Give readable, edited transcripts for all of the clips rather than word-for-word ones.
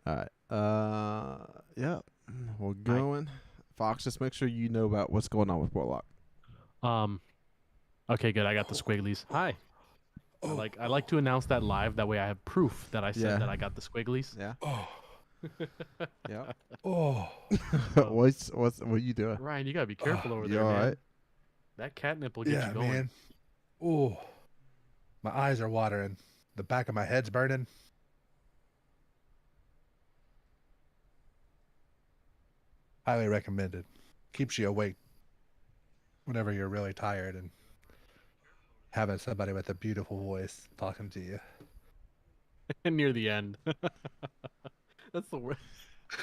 All right. Yeah. We're Hi. going. Fox, just make sure you know about what's going on with Warlock. Um. Okay, good. I got the Oh, squigglies. Hi. oh, I like to announce that live. That way, I have proof that I said Yeah. that I got the squigglies. Yeah. oh, Yep. oh. Oh, What are you doing? Ryan, you gotta be Oh, careful over You there, all right? man. That catnip will get you yeah, going. man. Oh, my eyes are watering. The back of my head's burning. Highly recommended. Keeps you awake whenever you're really tired and having somebody with a beautiful voice talking to you. Near the end. That's the worst.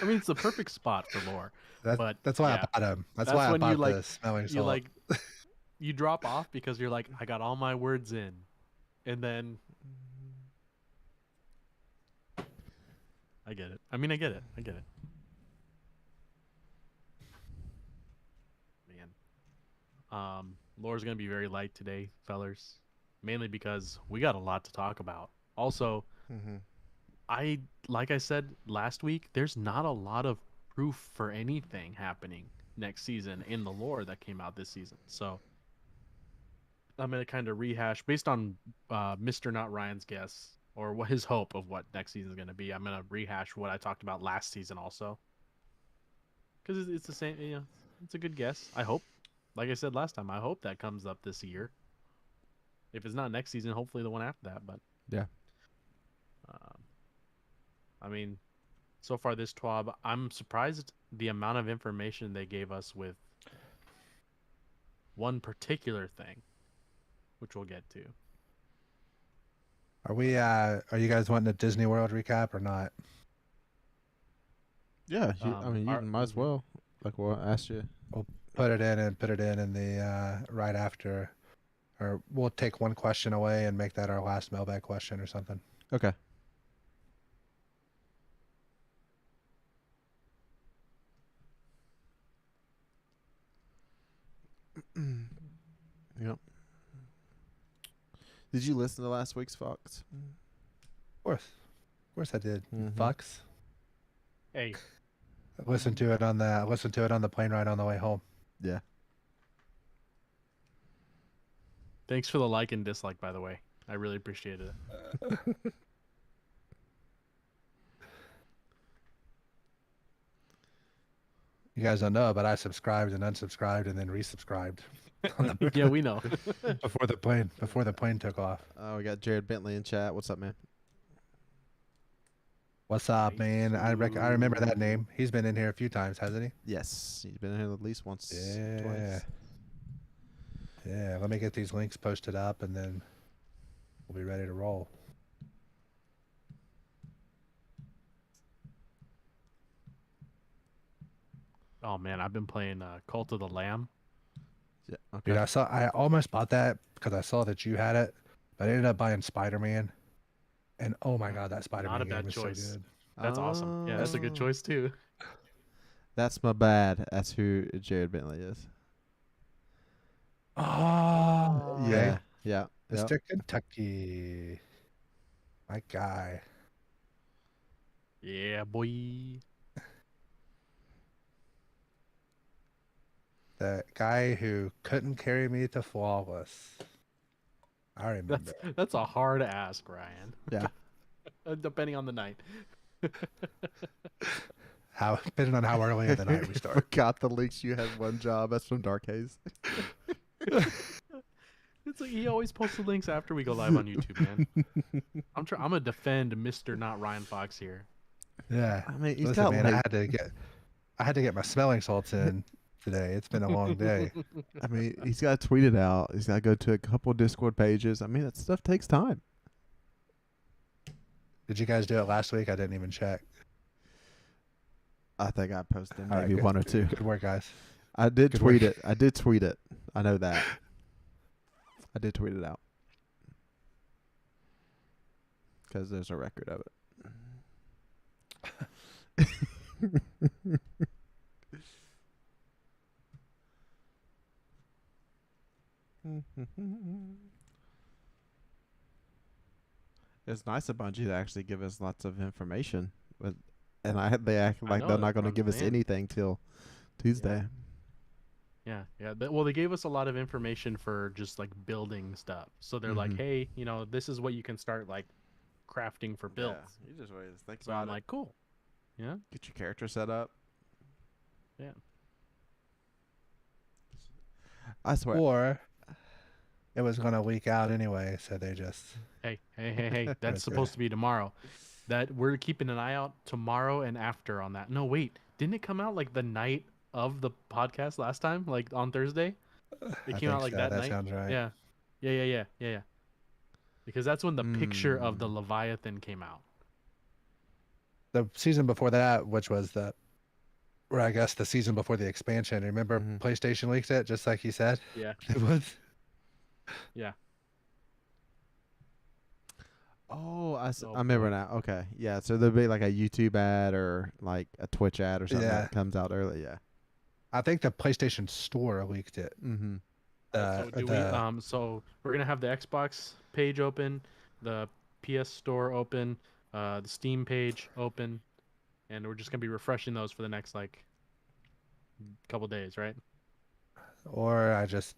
I mean, it's the perfect spot for lore. That But that's why I yeah, bought them. That's that's why I when you bought like, the smelling you salt. like, you drop off because you're like, I got all my words in, and then I get it. I mean, I get it. I get it, man. Lore's gonna be very light today, fellers. Mainly because we got a lot to talk about. Also, Mm-hmm. I like I said last week, there's not a lot of proof for anything happening next season in the lore that came out this season. So I'm gonna kind of rehash based on Mr. Not Ryan's guess or what his hope of what next season is gonna be. I'm gonna rehash what I talked about last season also because it's the same. You know, it's a good guess. I hope. Like I said last time, I hope that comes up this year. If it's not next season, hopefully the one after that. But Yeah. um, I mean, so far this TWAB, I'm surprised the amount of information they gave us with one particular thing, which we'll get to. Are you guys wanting a Disney World recap or not? Yeah. I mean, you Our might as well. Like, well, I asked you. We'll put it in the right after, or we'll take one question away and make that our last mailbag question or something. Okay. Yep. Did you listen to last week's Fox? Of course I did. Mm-hmm. Fucks. Hey, Listen to it on the plane ride on the way home. Yeah. thanks for the like and dislike, by the way. I really appreciate it. You guys don't know, but I subscribed and unsubscribed and then resubscribed on Yeah, we know. before the plane took off. We got Jared Bentley in chat. What's up, man? What's up, man? I remember that Ooh. name. He's been in here a few times, hasn't he? Yes, he's been in here at least once, Yeah. twice. Yeah. Let me get these links posted up and then we'll be ready to roll. Oh man, I've been playing Cult of the Lamb. Yeah. Dude, Okay. I almost bought that because I saw that you had it, but I ended up buying Spider-Man. And oh my god, that Not a Spider-Man game bad is so choice. good. That's awesome. Yeah, that's a good choice too. That's my bad. That's who Jared Bentley is. Oh, okay. Yeah. Yeah. Yep. Mr. Kentucky. My guy. Yeah, boy. The guy who couldn't carry me to flawless. I That's remember. that's a hard ask, Ryan. Yeah. Depending on the night. How depending on how early in the night we start. Forgot the links. You had one job. That's from Dark Haze. It's like he always posts the links after we go live on YouTube, man. I'm gonna defend Mr. Not Ryan Fox here. Yeah. I mean, he's Listen, got man, like. I had to get my smelling salts in today. It's been a long day. I mean, he's got to tweet it out. He's got to go to a couple Discord pages. I mean, that stuff takes time. Did you guys do it last week? I didn't even check. I think I posted All right, maybe good. one or two. Good work, guys. I did Good tweet work. it. I did tweet it. I know that. I did tweet it out because there's a record of it. It's nice of Bungie to actually give us lots of information. But and they act I like know, they're that's not what going to I'm give us saying. anything till Tuesday. Yeah. Well, they gave us a lot of information for just like building stuff. So they're like, Mhm. hey, this is what you can start like crafting for Yeah, builds. you just wait. Think So I'm about it. like, cool. Yeah. Get your character set up. Yeah. I swear. Or it was going to leak out anyway, so they just Hey. That's went through. supposed to be tomorrow. That we're keeping an eye out tomorrow and after on that. No, wait. Didn't it come out like the night of the podcast last time? Like on Thursday? It I came out think like so. that That night? sounds right. Yeah. Yeah. Because that's when the picture of the Mm. Leviathan came out. The season before that, which was or I guess the season before the expansion. Remember, Mhm. PlayStation leaked it, just like he said. Yeah. It was. Yeah. Oh, I Oh remember boy. now. Okay, yeah. So there'll be like a YouTube ad or like a Twitch ad or something Yeah. that comes out early. Yeah. I think the PlayStation Store leaked it. Mm-hmm. So do we so we're gonna have the Xbox page open, the PS Store open, the Steam page open, and we're just gonna be refreshing those for the next like couple days, right? Or I just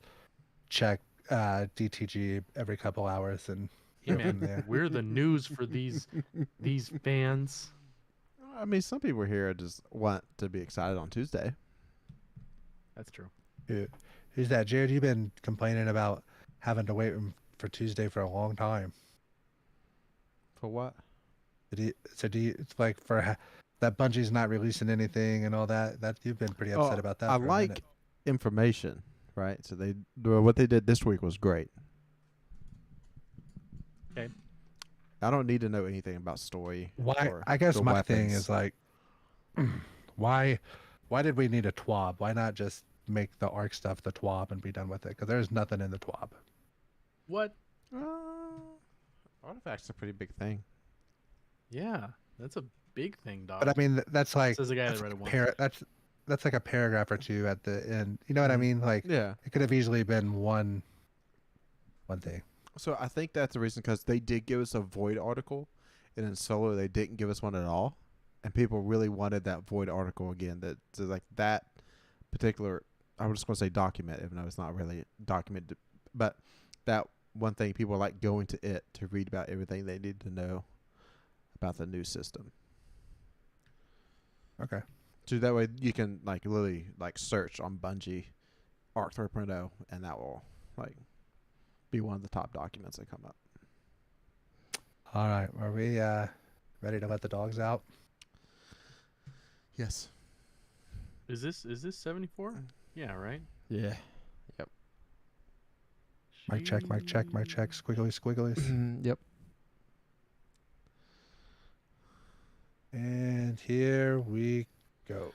check DTG every couple hours and Hey go from man, there. we're the news for these fans. I mean, some people here just want to be excited on Tuesday. That's true. Who's that, Jared? You've been complaining about having to wait for Tuesday for a long time. For what? It's like that Bungie's not releasing anything and all that. That you've been pretty upset about that I for a like minute. information, right? So what they did this week was great. Okay. I don't need to know anything about story. Why? Or I guess the my thing weapons. is like, why did we need a TWAB? Why not just make the ARC stuff the TWAB and be done with it? Because there's nothing in the TWAB. What? Artifacts are a pretty big thing. Yeah, that's a big thing, dog. But I mean, that's like Says the guy that that's read like it once. that's like a paragraph or two at the end. You know what I Mhm. mean? Like Yeah. it could have easily been one thing. So I think that's the reason, because they did give us a Void article, and in Solo they didn't give us one at all, and people really wanted that Void article again. That so like that particular, I was just going to say document, even though it's not really documented, but that one thing people like going to it to read about everything they need to know about the new system. Okay. So that way you can like literally like search on Bungie ARC 3.0, and that will like be one of the top documents that come up. All right. Are we ready to let the dogs out? Yes. Is this 74? Yeah, right? Yeah. Mic check, squiggly squigglies. Yep. And here we go.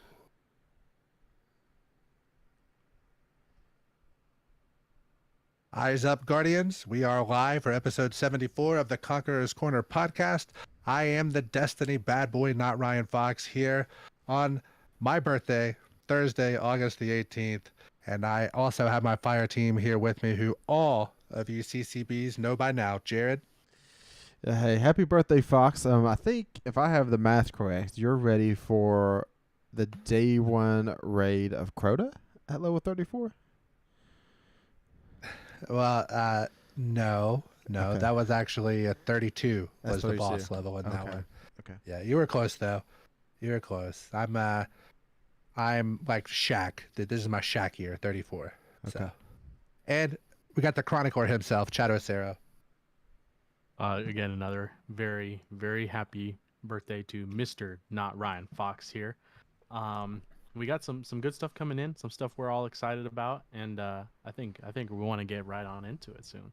Eyes up, Guardians. We are live for episode 74 of the Conqueror's Corner podcast. I am the Destiny bad boy, NotRyanFox, here on my birthday, Thursday, August the 18th. And I also have my fire team here with me, who all of you CCBs know by now. Jared? Hey, happy birthday, Fox. I think if I have the math correct, you're ready for the day one raid of Crota at level 34? Well, no. Okay. That was actually a 32 That's was the 32. boss level in that Okay. one. Okay. Yeah, you were close though. You were close. I'm like Shaq. This is my Shaq year, 34. Okay. So, and we got the chronicler himself, chadocero. Again, another very, very happy birthday to Mr. Not Ryan Fox here. We got some good stuff coming in, some stuff we're all excited about, and I think we want to get right on into it soon.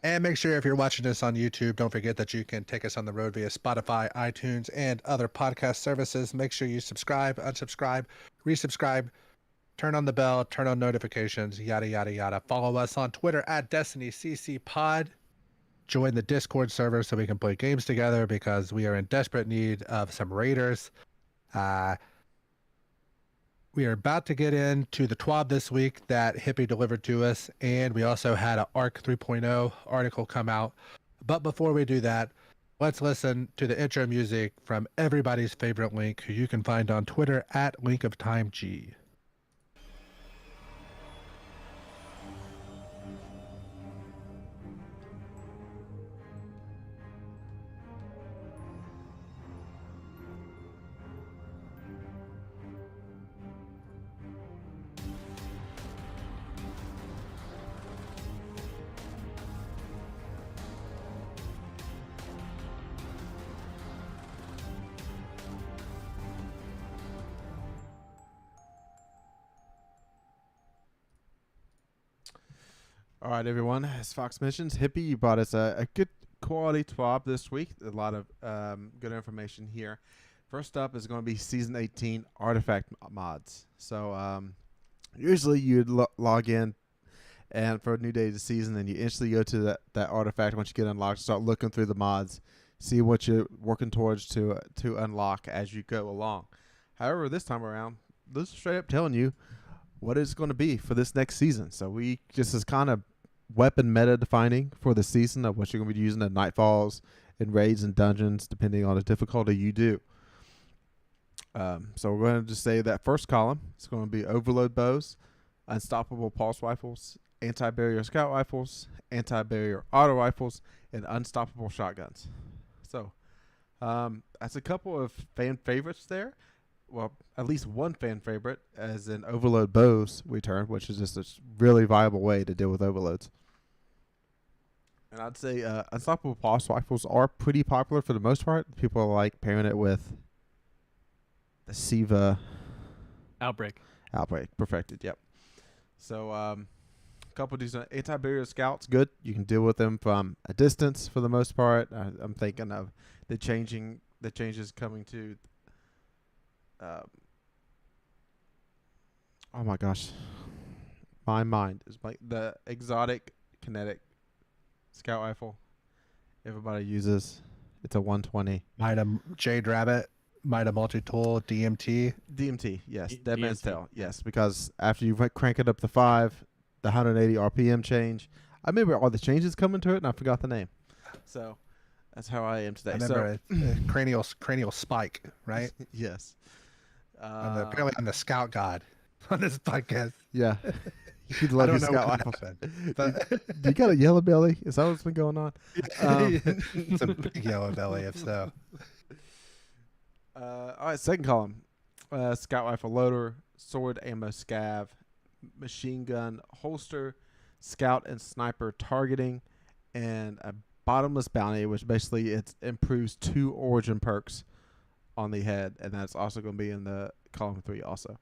And make sure if you're watching this on YouTube, don't forget that you can take us on the road via Spotify, iTunes, and other podcast services. Make sure you subscribe, unsubscribe, resubscribe, turn on the bell, turn on notifications, yada, yada, yada. Follow us on Twitter at DestinyCCPod. Join the Discord server so we can play games together because we are in desperate need of some raiders. We are about to get into the TWAB this week that Hippie delivered to us, and we also had an ARC 3.0 article come out. But before we do that, let's listen to the intro music from everybody's favorite Link, who you can find on Twitter at LinkOfTimeG. All right, everyone. As Fox mentions, Hippie, you brought us a good quality TWAB this week. A lot of good information here. First up is going to be Season 18 Artifact mods. So usually you'd log in and for a new day of the season, and you instantly go to that artifact once you get unlocked, start looking through the mods, see what you're working towards to unlock as you go along. However, this time around, this is straight up telling you what it's going to be for this next season. So we just is kind of weapon meta defining for the season of what you're going to be using at nightfalls and raids and dungeons, depending on the difficulty you do. So we're going to just say that first column is going to be overload bows, unstoppable pulse rifles, anti-barrier scout rifles, anti-barrier auto rifles, and unstoppable shotguns. So that's a couple of fan favorites there. Well, at least one fan favorite, as in overload bows return, which is just a really viable way to deal with overloads. And I'd say unstoppable pulse rifles are pretty popular for the most part. People like pairing it with the Siva Outbreak perfected. Yep. So a couple of decent anti-barrier scouts, good. You can deal with them from a distance for the most part. I'm thinking of the changes coming to. Oh my gosh, my mind is like the exotic kinetic scout rifle everybody uses. It's a 120 Mida Jade Rabbit, Mida Multi-Tool, DMT. DMT, yes. Dead DMT. Man's Tale, yes. Because after you crank it up to 5, the 180 RPM change. I remember all the changes coming to it, and I forgot the name. So that's how I am today. I remember cranial spike, right? Yes. Apparently I'm the scout god on this podcast. Yeah. You I love your don't know scout what rifle. happened, but You got a yellow belly? Is that what's been going on? it's a big yellow belly, if so. All right, second column. Scout rifle loader, sword ammo scav, machine gun holster, scout and sniper targeting, and a bottomless bounty, which basically it improves 2 origin perks on the head, and that's also going to be in the column 3 also.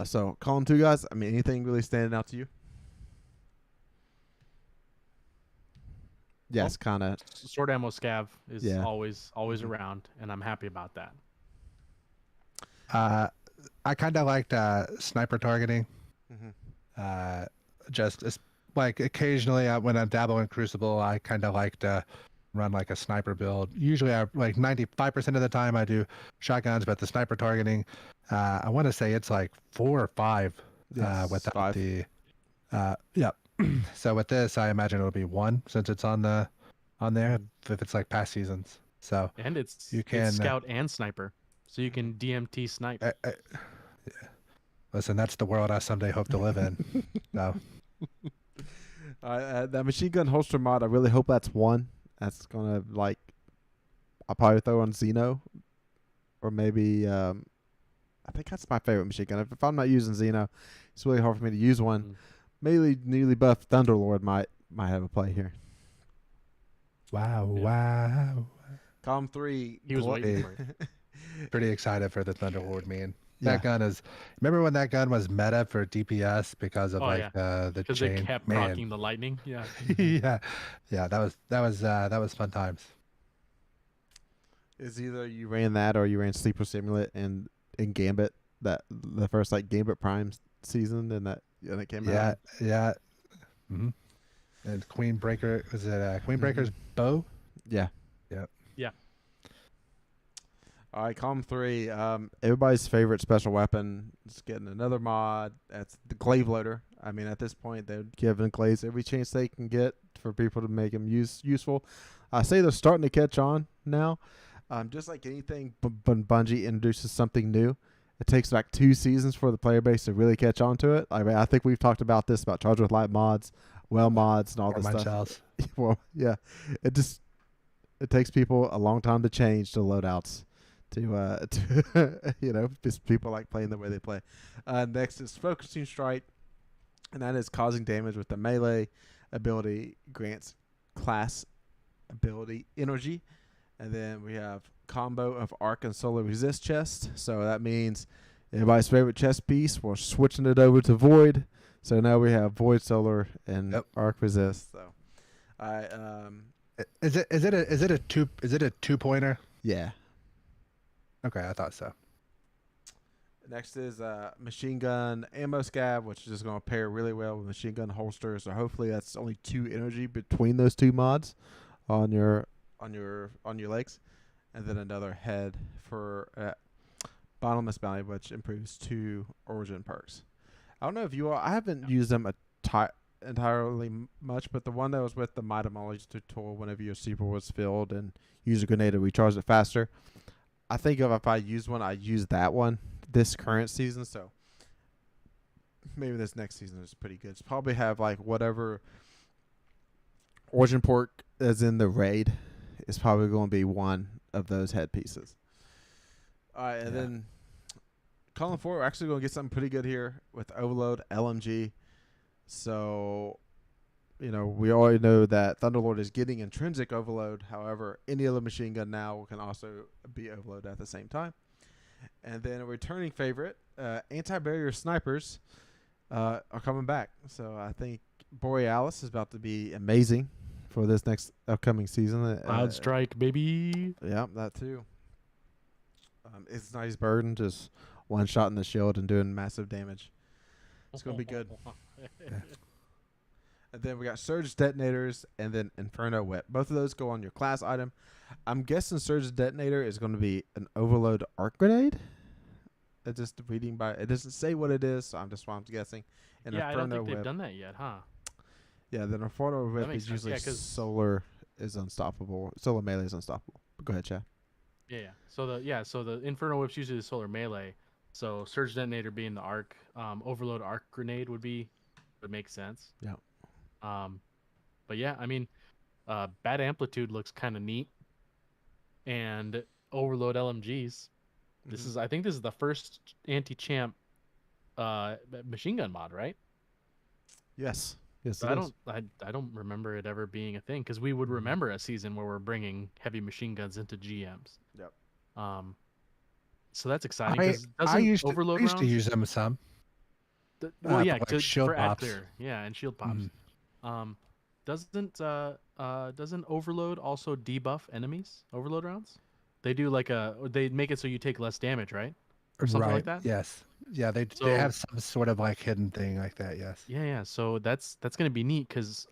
So column 2, guys, I mean, anything really standing out to you? Yes, kind of. Sword ammo scav is Yeah. always around, and I'm happy about that. I kind of liked sniper targeting. Mm-hmm. Just like occasionally when I dabble in Crucible, I kind of like to run like a sniper build. Usually, I like 95% of the time I do shotguns, but the sniper targeting, I want to say it's like 4 or 5 Yes, without 5. the. Yeah. So with this, I imagine it'll be 1 since it's on there if it's like past seasons. So And it's You can, it's scout and sniper, so you can DMT snipe. yeah. Listen, that's the world I someday hope to live in. So That machine gun holster mod, I really hope that's 1. That's gonna I'll probably throw on Xeno, or maybe I think that's my favorite machine gun. If I'm not using Xeno, it's really hard for me to use one. Mm. Maybe newly buffed Thunderlord might have a play here. wow. Column 3. He was waiting for it. Pretty excited for the Thunderlord, man. Yeah. That gun is. Remember when that gun was meta for DPS because of Oh, the Because chain? they kept Man. rocking the lightning. Yeah. yeah. That was fun times. Is either you ran that or you ran Sleeper Simulant and Gambit, that the first Gambit Prime season, and it came out. Yeah. Mm-hmm. And Queen Breaker, was it Queen Breaker's bow? Yeah. Yep. Yeah. All right, column 3. Everybody's favorite special weapon is getting another mod. That's the glaive loader. I mean, at this point, they're giving glaives every chance they can get for people to make them useful. I say they're starting to catch on now. Just like anything, when Bungie introduces something new, it takes like 2 seasons for the player base to really catch on to it. I mean, I think we've talked about this about Charge with Light mods, well mods, and all this stuff. Well, yeah, it takes people a long time to change to loadouts. To just people like playing the way they play. Next is Focusing Strike, and that is causing damage with the melee ability, grants class ability energy. And then we have combo of arc and solar resist chest. So that means everybody's favorite chest piece. We're switching it over to void. So now we have void, solar, and arc resist. So, is it a 2-pointer? Yeah. Okay, I thought so. Next is machine gun ammo scab, which is just going to pair really well with machine gun holster. So hopefully that's only 2 energy between those 2 mods on your legs, and then another head for bottomless bounty, which improves 2 origin perks. I don't know if you all. I haven't used them entirely much, but the one that was with the My Demolish tool, whenever your super was filled and use a grenade to recharge it faster. I think if I use one, I use that one this current season. So maybe this next season is pretty good. It's probably have like whatever origin pork is in the raid is probably going to be one of those headpieces. All right, and then column 4, we're actually going to get something pretty good here with Overload LMG. So, we already know that Thunderlord is getting intrinsic overload. However, any other machine gun now can also be overload at the same time. And then a returning favorite, anti-barrier snipers are coming back. So I think Borealis is about to be amazing for this next upcoming season. Cloud Strike, baby. Yeah, that too. It's nice burden, just one shot in the shield and doing massive damage. It's going to be good. And then we got Surge Detonators and then Inferno Whip. Both of those go on your class item. I'm guessing Surge Detonator is going to be an Overload Arc Grenade. It's just reading by it doesn't say what it is, so I'm guessing. And yeah, Inferno I don't think Whip, they've done that yet, huh? Yeah, then Inferno Whip is usually solar is unstoppable. Solar melee is unstoppable. But go ahead, Chad. Yeah. So the Inferno Whip's usually the solar melee. So Surge Detonator being the arc, Overload Arc Grenade would make sense. Yeah. But yeah, I mean, Bad Amplitude looks kind of neat, and Overload LMGs. I think this is the first anti-champ machine gun mod, right? Yes. So I don't remember it ever being a thing, because we would remember a season where we're bringing heavy machine guns into GMs. Yep. So that's exciting. I used to use them some. To shield for ad pops. clear, and shield pops. Doesn't Overload also debuff enemies? Overload rounds? They do they make it so you take less damage, right? Or something like that. Yes. Yeah, they have some sort of like hidden thing like that. Yes. Yeah. So that's gonna be neat, because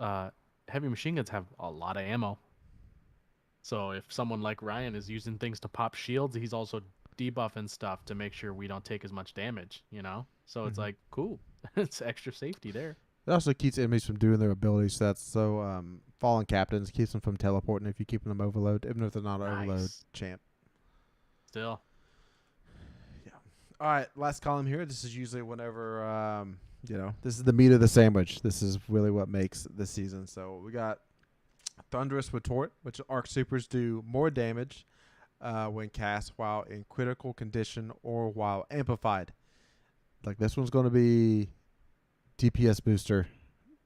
heavy machine guns have a lot of ammo. So if someone like Ryan is using things to pop shields, he's also debuffing stuff to make sure we don't take as much damage. So it's like cool. It's extra safety there. It also keeps enemies from doing their abilities. So fallen captains keeps them from teleporting if you're keeping them overload, even if they're not an overload champ. Still. Yeah. All right, last column here. This is usually whenever this is the meat of the sandwich. This is really what makes the season. So we got Thunderous Retort, which arc supers do more damage when cast while in critical condition or while amplified. Like this one's going to be DPS booster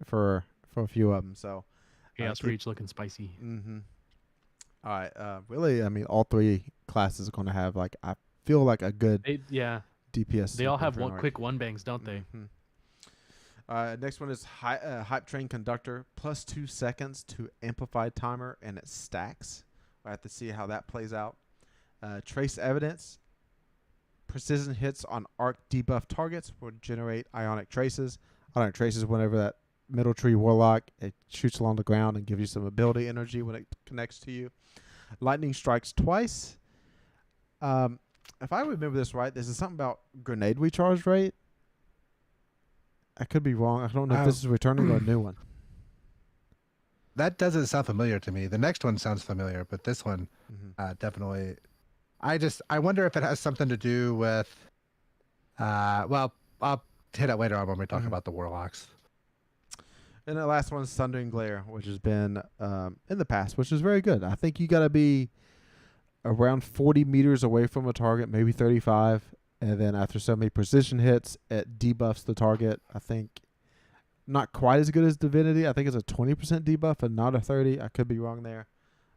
for a few of them. So Chaos Reach looking spicy. Mm-hmm. All right. Really, I mean, all 3 classes are going to have I feel like a good DPS. They all have quick one bangs, don't they? Mm-hmm. Next one is Hype Train Conductor, plus 2 seconds to amplified timer, and it stacks. I have to see how that plays out. Trace Evidence. Precision hits on arc debuff targets will generate ionic traces. Ionic traces, whenever that middle tree warlock, it shoots along the ground and gives you some ability energy when it connects to you. Lightning strikes twice. If I remember this right, this is something about grenade recharge rate. I could be wrong. I don't know if this is returning or a new one. That doesn't sound familiar to me. The next one sounds familiar, but this one Mm-hmm. definitely. I wonder if it has something to do with. Well, I'll hit it later on when we talk Mhm. about the warlocks. And the last one's Thunder and Glare, which has been in the past, which is very good. I think you got to be around 40 meters away from a target, maybe 35. And then after so many precision hits, it debuffs the target. I think not quite as good as Divinity. I think it's a 20% debuff and not a 30. I could be wrong there.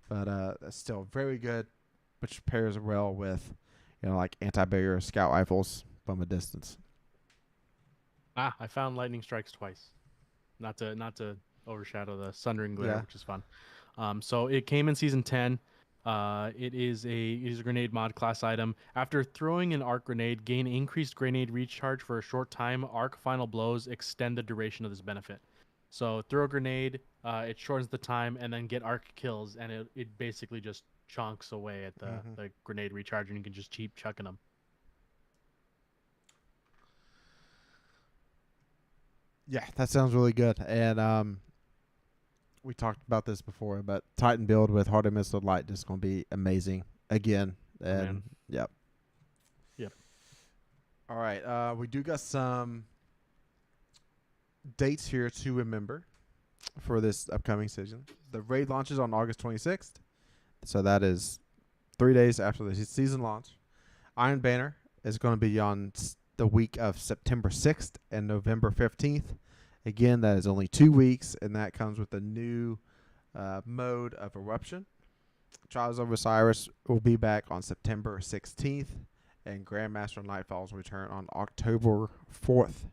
But that's still very good, which pairs well with, like anti-barrier scout rifles from a distance. I found lightning strikes twice. Not to overshadow the Sundering Glare, Yeah. which is fun. So it came in season 10. It is a grenade mod class item. After throwing an arc grenade, gain increased grenade recharge for a short time. Arc final blows extend the duration of this benefit. So throw a grenade, it shortens the time, and then get arc kills, and it basically just chunks away at the grenade recharge, and you can just keep chucking them. Yeah, that sounds really good. And we talked about this before, but Titan build with Hardened Missile Light is going to be amazing again. And man. Yep. All right. We do got some dates here to remember for this upcoming season. The raid launches on August 26th, so that is 3 days after the season launch. Iron Banner is going to be on the week of September 6th and November 15th. Again, that is only 2 weeks, and that comes with a new mode of Eruption. Trials of Osiris will be back on September 16th, and Grandmaster Nightfalls return on October 4th.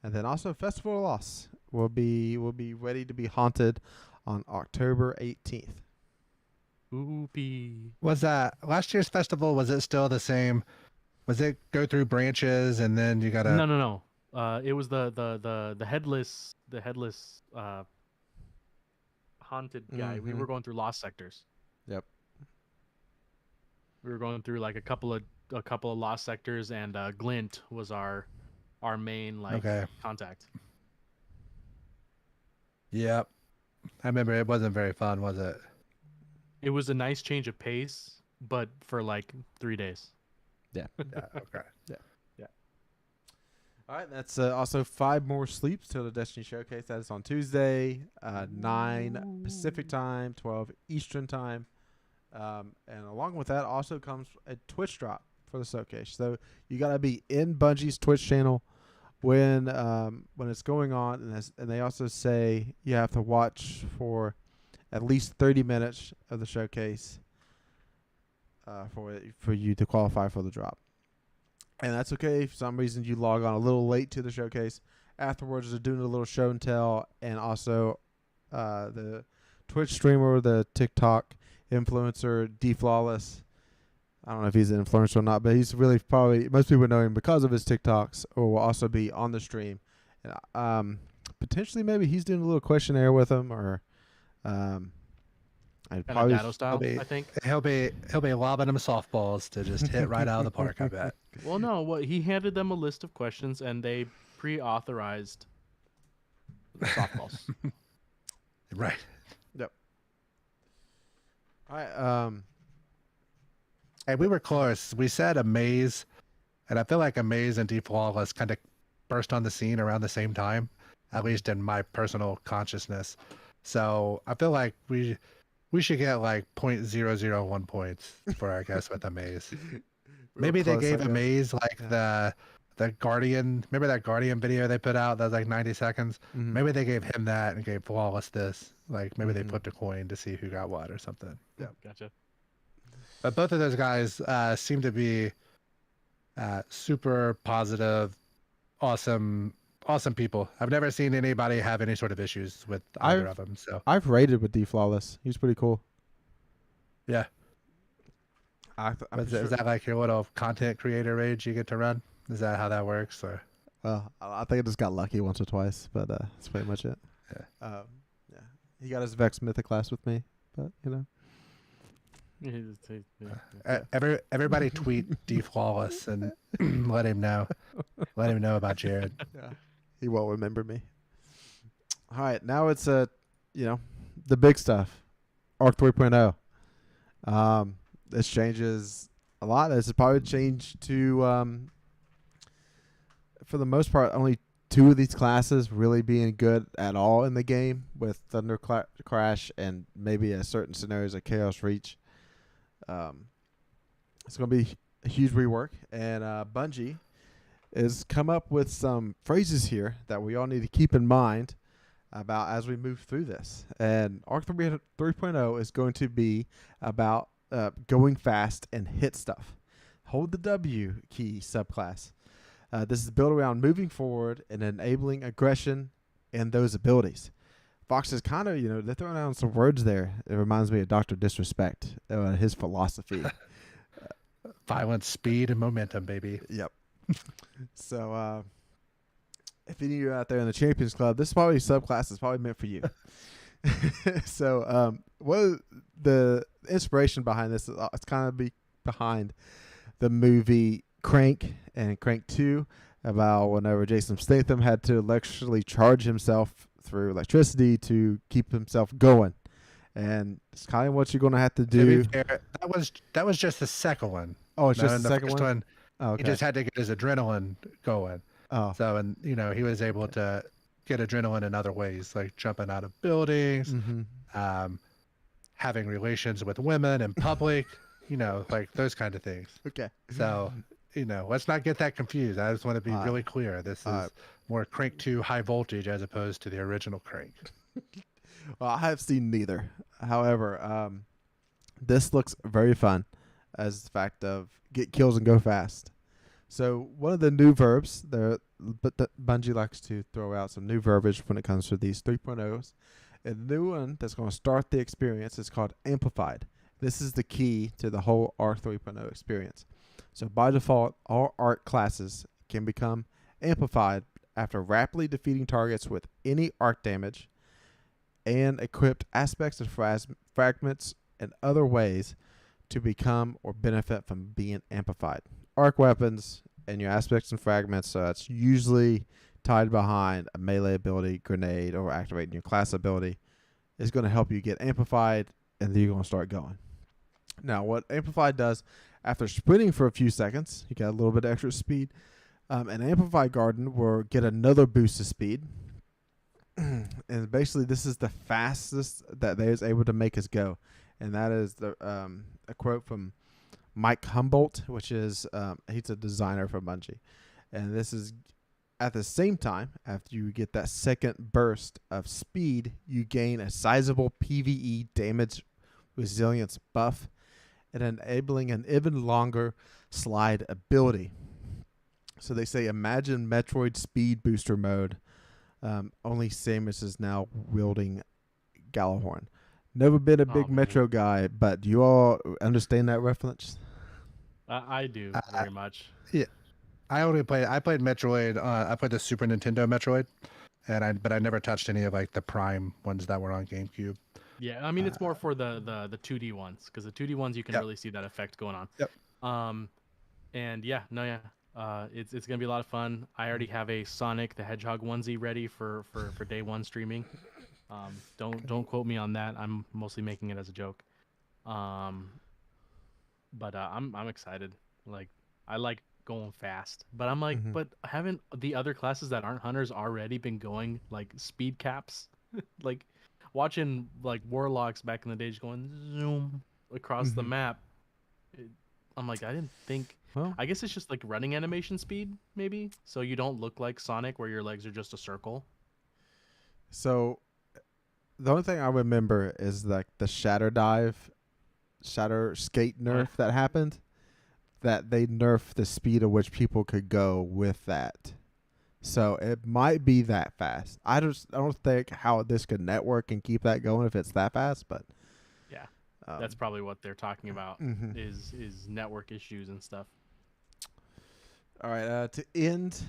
And then also Festival of Loss will be ready to be haunted on October 18th. Oopie. Was that last year's festival? Was it still the same? Was it go through branches and then you gotta? No. It was the headless haunted guy. We Mhm. were going through lost sectors. Yep. We were going through like a couple of lost sectors, and Glint was our main contact. Yep. I remember it wasn't very fun, was it? It was a nice change of pace, but for like 3 days. Yeah. Yeah. Okay. All right, that's also 5 more sleeps till the Destiny Showcase. That is on Tuesday, 9 Pacific time, 12 Eastern time. And along with that also comes a Twitch drop for the showcase. So you got to be in Bungie's Twitch channel when it's going on. And they also say you have to watch for at least 30 minutes of the showcase for you to qualify for the drop. And that's okay if for some reason you log on a little late to the showcase. Afterwards, they're doing a little show and tell, and also the Twitch streamer, the TikTok influencer, DFlawless. I don't know if he's an influencer or not, but he's really probably, most people know him because of his TikToks, or will also be on the stream. And, potentially, maybe he's doing a little questionnaire with him, or I'd Kind of probably Dado style, I think. He'll be lobbing them softballs to just hit right out of the park. I bet. Well, no, he handed them a list of questions, and they pre-authorized the softballs. Right. Yep. All right. Hey, we were close. We said Amaze, and I feel like Amaze and DFlawless kind of burst on the scene around the same time, at least in my personal consciousness. So I feel like we should get like 0.001 points for our guess with Amaze. Maybe they gave Amaze like the Guardian. Remember that Guardian video they put out that was like 90 seconds? Mm-hmm. Maybe they gave him that and gave Flawless this. Like maybe they put the coin to see who got what or something. Yeah, gotcha. But both of those guys seem to be super positive, awesome people. I've never seen anybody have any sort of issues with either of them. So I've raided with DFlawless. He's pretty cool. yeah. Sure. Is that like your little content creator rage you get to run? Is that how that works? Or Well, I think I just got lucky once or twice, but that's pretty much it. Yeah. Yeah. He got his Vex Mythic class with me, but everybody tweet DFlawless and let him know about Jared. Yeah. He won't remember me. All right, now it's the big stuff, Arc 3.0. This changes a lot. This has probably changed to, for the most part, only 2 of these classes really being good at all in the game, with Thunder Crash and maybe a certain scenarios of Chaos Reach. It's going to be a huge rework, and Bungie has come up with some phrases here that we all need to keep in mind about as we move through this. And Arc 3.0 is going to be about going fast and hit stuff. Hold the W key subclass. This is built around moving forward and enabling aggression and those abilities. Fox is kind of, they're throwing out some words there. It reminds me of Dr. Disrespect, his philosophy. Violence, speed, and momentum, baby. Yep. So, if any of you out there in the Champions Club, this probably subclass is probably meant for you. So, what the inspiration behind this is it's kind of behind the movie Crank and Crank 2, about whenever Jason Statham had to electrically charge himself through electricity to keep himself going. And it's kind of what you're going to have to do. To be fair, that was just the second one. Oh, it's No, just the second one? Oh, okay. He just had to get his adrenaline going. Oh. So, and he was able to get adrenaline in other ways, like jumping out of buildings, having relations with women in public, like those kind of things. Okay. So, let's not get that confused. I just want to be really clear. This is more Crank 2 high voltage as opposed to the original Crank. Well, I have seen neither. However, this looks very fun as the fact of get kills and go fast. So one of the new verbs there, but Bungie likes to throw out some new verbiage when it comes to these 3.0s. And the new one that's going to start the experience is called Amplified. This is the key to the whole Arc 3.0 experience. So by default, all Arc classes can become amplified after rapidly defeating targets with any Arc damage and equipped aspects and fragments and other ways to become or benefit from being amplified. Arc weapons and your aspects and fragments, so that's usually tied behind a melee ability, grenade, or activating your class ability, is going to help you get amplified, and then you're going to start going. Now, what amplified does, after sprinting for a few seconds, you got a little bit of extra speed, an amplified garden will get another boost of speed. And basically, this is the fastest that they is able to make us go. And that is a quote from Mike Humboldt, which is he's a designer for Bungie. And this is at the same time, after you get that second burst of speed, you gain a sizable PvE damage resilience buff and enabling an even longer slide ability. So they say, imagine Metroid speed booster mode. Only Samus is now wielding Gjallarhorn. Never been a big Metro guy, but do you all understand that reference? I do very much. Yeah, I played Metroid. I played the Super Nintendo Metroid, but I never touched any of like the Prime ones that were on GameCube. Yeah, I mean it's more for the 2D ones, because the 2D ones you can really see that effect going on. Yep. It's gonna be a lot of fun. I already have a Sonic the Hedgehog onesie ready for day one streaming. Don't quote me on that. I'm mostly making it as a joke. But I'm excited. Like, I like going fast, but I'm like, but haven't the other classes that aren't hunters already been going like speed caps? Like watching like warlocks back in the day just going zoom across the map. I'm like, I didn't think. Well, I guess it's just like running animation speed, maybe, so you don't look like Sonic where your legs are just a circle. So the only thing I remember is like the shatter skate nerf that happened, that they nerfed the speed at which people could go with that. So it might be that fast. I don't think how this could network and keep that going if it's that fast, but yeah, that's probably what they're talking about is network issues and stuff. All right, to end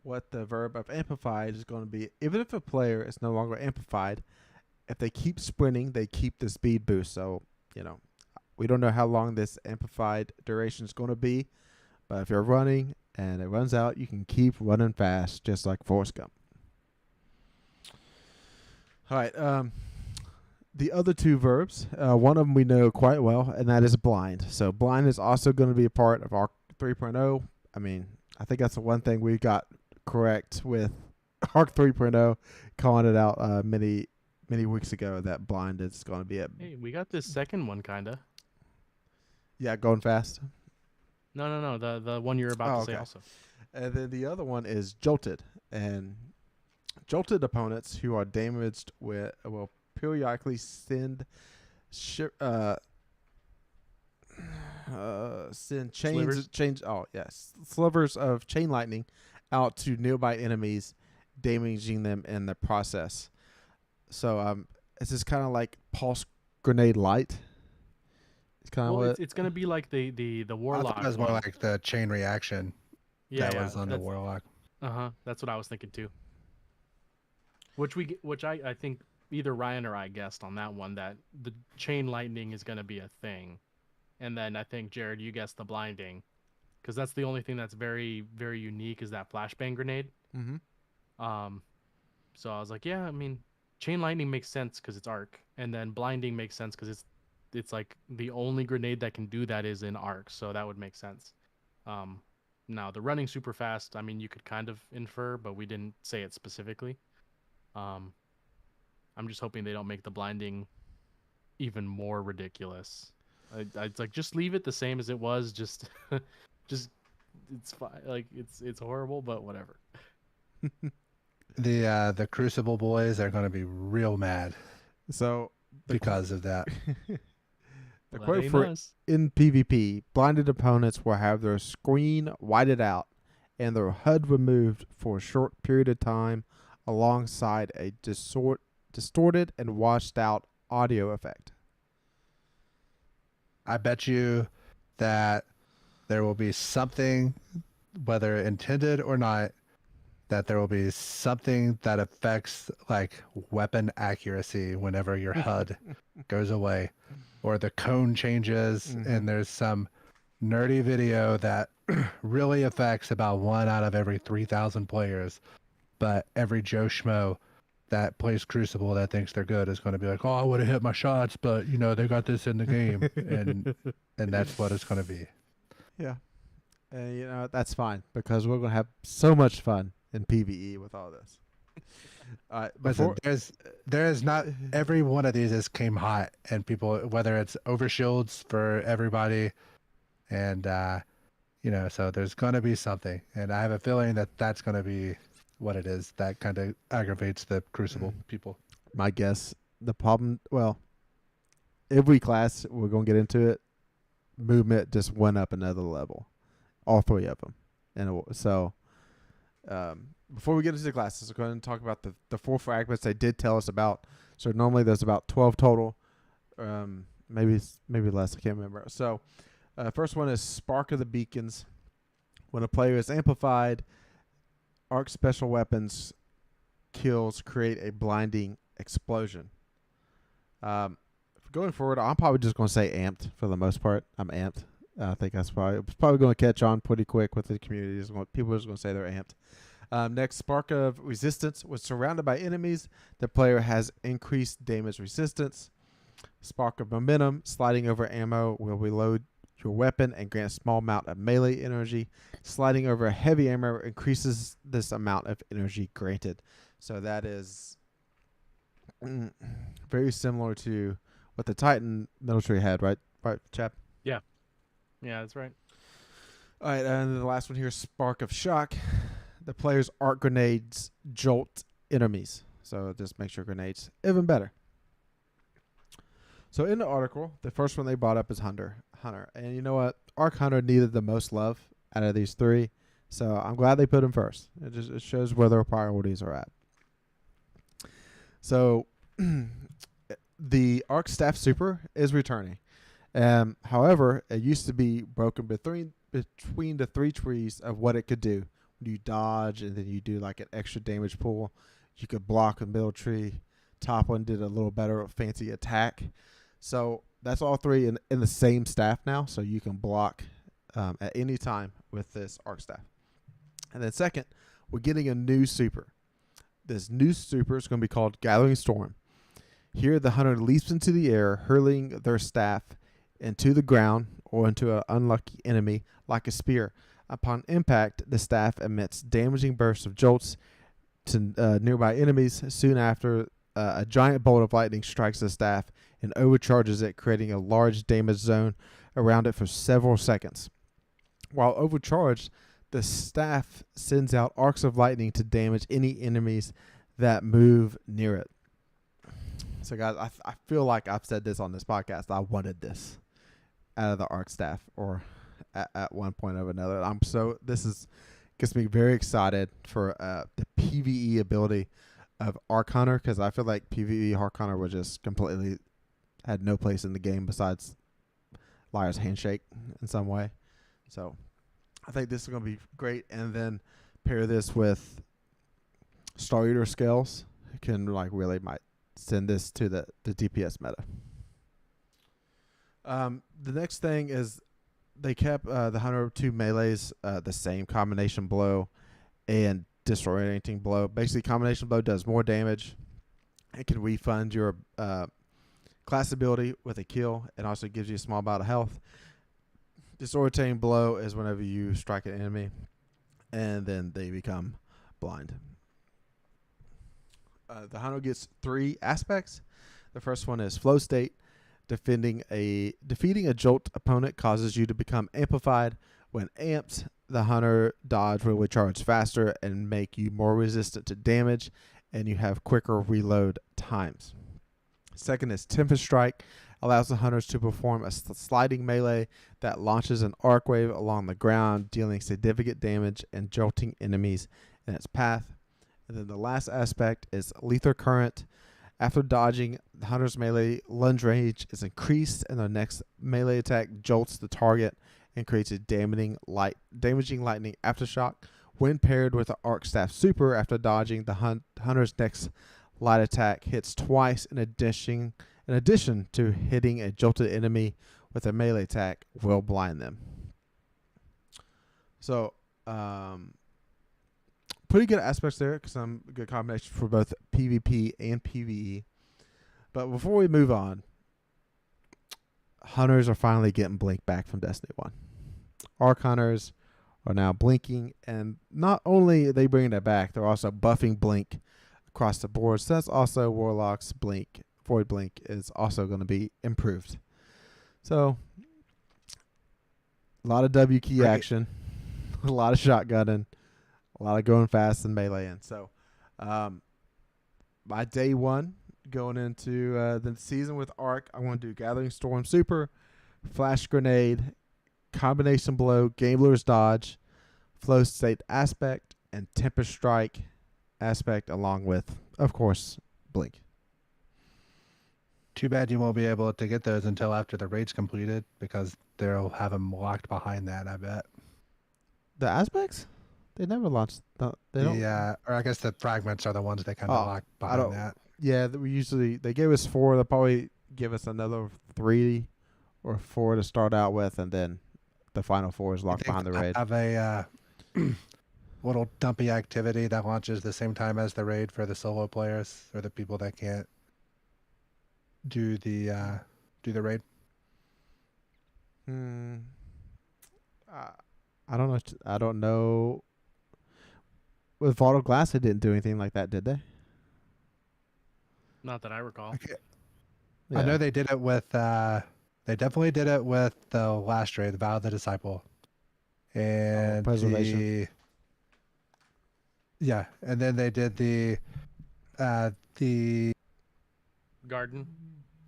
what the verb of amplified is going to be, even if a player is no longer amplified, if they keep sprinting, they keep the speed boost. So, we don't know how long this amplified duration is going to be, but if you're running and it runs out, you can keep running fast, just like Forrest Gump. All right. The other two verbs, one of them we know quite well, and that is blind. So blind is also going to be a part of Arc 3.0. I mean, I think that's the one thing we got correct with Arc 3.0, calling it out many weeks ago that blind is going to be a Hey, we got this second one, kinda. going fast. No. The one you're about to say Okay. also. And then the other one is jolted, and jolted opponents who are damaged will periodically send send slivers of chain lightning out to nearby enemies, damaging them in the process. So it's just kind of like pulse grenade light. It's kind of Well, what it's gonna be like the I thought warlock it was more one. like the chain reaction Yeah, that was on the that's warlock. that's what I was thinking too. Which I think either Ryan or I guessed on that one that the chain lightning is gonna be a thing, and then I think Jared, you guessed the blinding, because that's the only thing that's very very unique is that flashbang grenade. Um, so I was like, yeah, I mean, chain lightning makes sense because it's arc, and then blinding makes sense because it's like the only grenade that can do that is in arc, so that would make sense. Um, Now the running super fast, I mean, you could kind of infer, but we didn't say it specifically. Um, I'm just hoping they don't make the blinding even more ridiculous. It's like just leave it the same as it was. Just, just it's fine. Like it's horrible, but whatever. The Crucible boys are going to be real mad So because of that. the Well, that quote ain't for us. in PvP, blinded opponents will have their screen whited out and their HUD removed for a short period of time alongside a distorted and washed out audio effect. I bet you that there will be something, whether intended or not, that there will be something that affects like weapon accuracy whenever your HUD goes away or the cone changes and there's some nerdy video that really affects about 1 out of every 3,000 players, but every Joe Schmo that plays Crucible that thinks they're good is going to be like, oh, I would have hit my shots, but you know they got this in the game, and that's what it's going to be. Yeah. And that's fine because we're going to have so much fun in PvE with all this. All right, Listen, there's not every one of these is came hot, and people, whether it's overshields for everybody, and so there's gonna be something, and I have a feeling that that's gonna be what it is that kind of aggravates the Crucible people. my guess, the problem, well, every class we're going to get into it, movement just went up another level. All three of them. And so before we get into the classes, we're going to talk about the 4 fragments they did tell us about. So normally there's about 12 total, maybe less. I can't remember. So first one is Spark of the Beacons. When a player is amplified, arc special weapons kills create a blinding explosion. Going forward, I'm probably just going to say amped for the most part. I'm amped. I think that's probably going to catch on pretty quick with the community. People are just going to say they're amped. Next, Spark of Resistance. When surrounded by enemies, the player has increased damage resistance. Spark of Momentum. Sliding over ammo will reload your weapon and grant a small amount of melee energy. Sliding over heavy ammo increases this amount of energy granted. So that is very similar to what the Titan military had, right? Right, chap? Yeah, that's right. All right, and then the last one here, Spark of Shock. The player's arc grenades jolt enemies. So just makes your grenades even better. So in the article, the first one they brought up is Hunter. And you know what? Arc Hunter needed the most love out of these 3. So I'm glad they put him first. It shows where their priorities are at. So the Arc Staff Super is returning. However, it used to be broken between the 3 trees of what it could do. When you dodge and then you do like an extra damage pool, you could block a middle tree. Top one did a little better fancy attack. So that's all 3 in the same staff now. So you can block at any time with this Arc Staff. And then second, we're getting a new super. this new super is going to be called Gathering Storm. Here, the hunter leaps into the air, hurling their staff into the ground or into an unlucky enemy like a spear. Upon impact, the staff emits damaging bursts of jolts to nearby enemies. Soon after, a giant bolt of lightning strikes the staff and overcharges it, creating a large damage zone around it for several seconds. While overcharged, the staff sends out arcs of lightning to damage any enemies that move near it. So, guys, I feel like I've said this on this podcast. I wanted this out of the arc staff, or at one point or another. Gets me very excited for the PvE ability of Arc Hunter, because I feel like PvE Arc Hunter was just completely had no place in the game besides Liar's Handshake in some way. So I think this is going to be great, and then pair this with Star Eater scales can really might send this to the DPS meta. The next thing is they kept the Hunter 2 melees the same: combination blow and disorienting blow. Basically, combination blow does more damage. It can refund your class ability with a kill, and also gives you a small amount of health. Disorientating blow is whenever you strike an enemy, and then they become blind. The Hunter gets 3 aspects. The first one is flow state. Defeating a jolt opponent causes you to become amplified. When amped, the Hunter dodge will recharge faster and make you more resistant to damage, and you have quicker reload times. Second is Tempest Strike. Allows the Hunters to perform a sliding melee that launches an arc wave along the ground, dealing significant damage and jolting enemies in its path. And then the last aspect is Lethal Current. After dodging, the Hunter's melee lunge range is increased, and their next melee attack jolts the target and creates a damaging lightning aftershock. When paired with the Arc Staff Super, after dodging, the Hunter's next light attack hits twice in addition to hitting a jolted enemy with a melee attack will blind them. So, pretty good aspects there, because some good combination for both PvP and PvE. But before we move on, Hunters are finally getting Blink back from Destiny 1. Arc Hunters are now blinking, and not only are they bringing it back, they're also buffing Blink across the board. So that's also Warlock's Blink. Void Blink is also going to be improved. So, a lot of W key action, a lot of shotgunning, a lot of going fast and meleeing. So, by day 1, going into the season with Arc, I want to do Gathering Storm Super, Flash Grenade, Combination Blow, Gambler's Dodge, Flow State Aspect, and Tempest Strike Aspect, along with, of course, Blink. Too bad you won't be able to get those until after the raid's completed, because they'll have them locked behind that, I bet. The aspects? They never launched. They don't. Yeah, or I guess the fragments are the ones they kind of lock behind that. Yeah, they gave us 4. They'll probably give us another 3 or 4 to start out with, and then the final 4 is locked behind the raid. Have a little dumpy activity that launches the same time as the raid for the solo players, or the people that can't do the raid. I don't know. With Vault Glass, they didn't do anything like that, did they? Not that I recall. Okay. Yeah. I know they did it with. They definitely did it with the last raid, the Vow of the Disciple, and Preservation. Yeah, and then they did the Garden.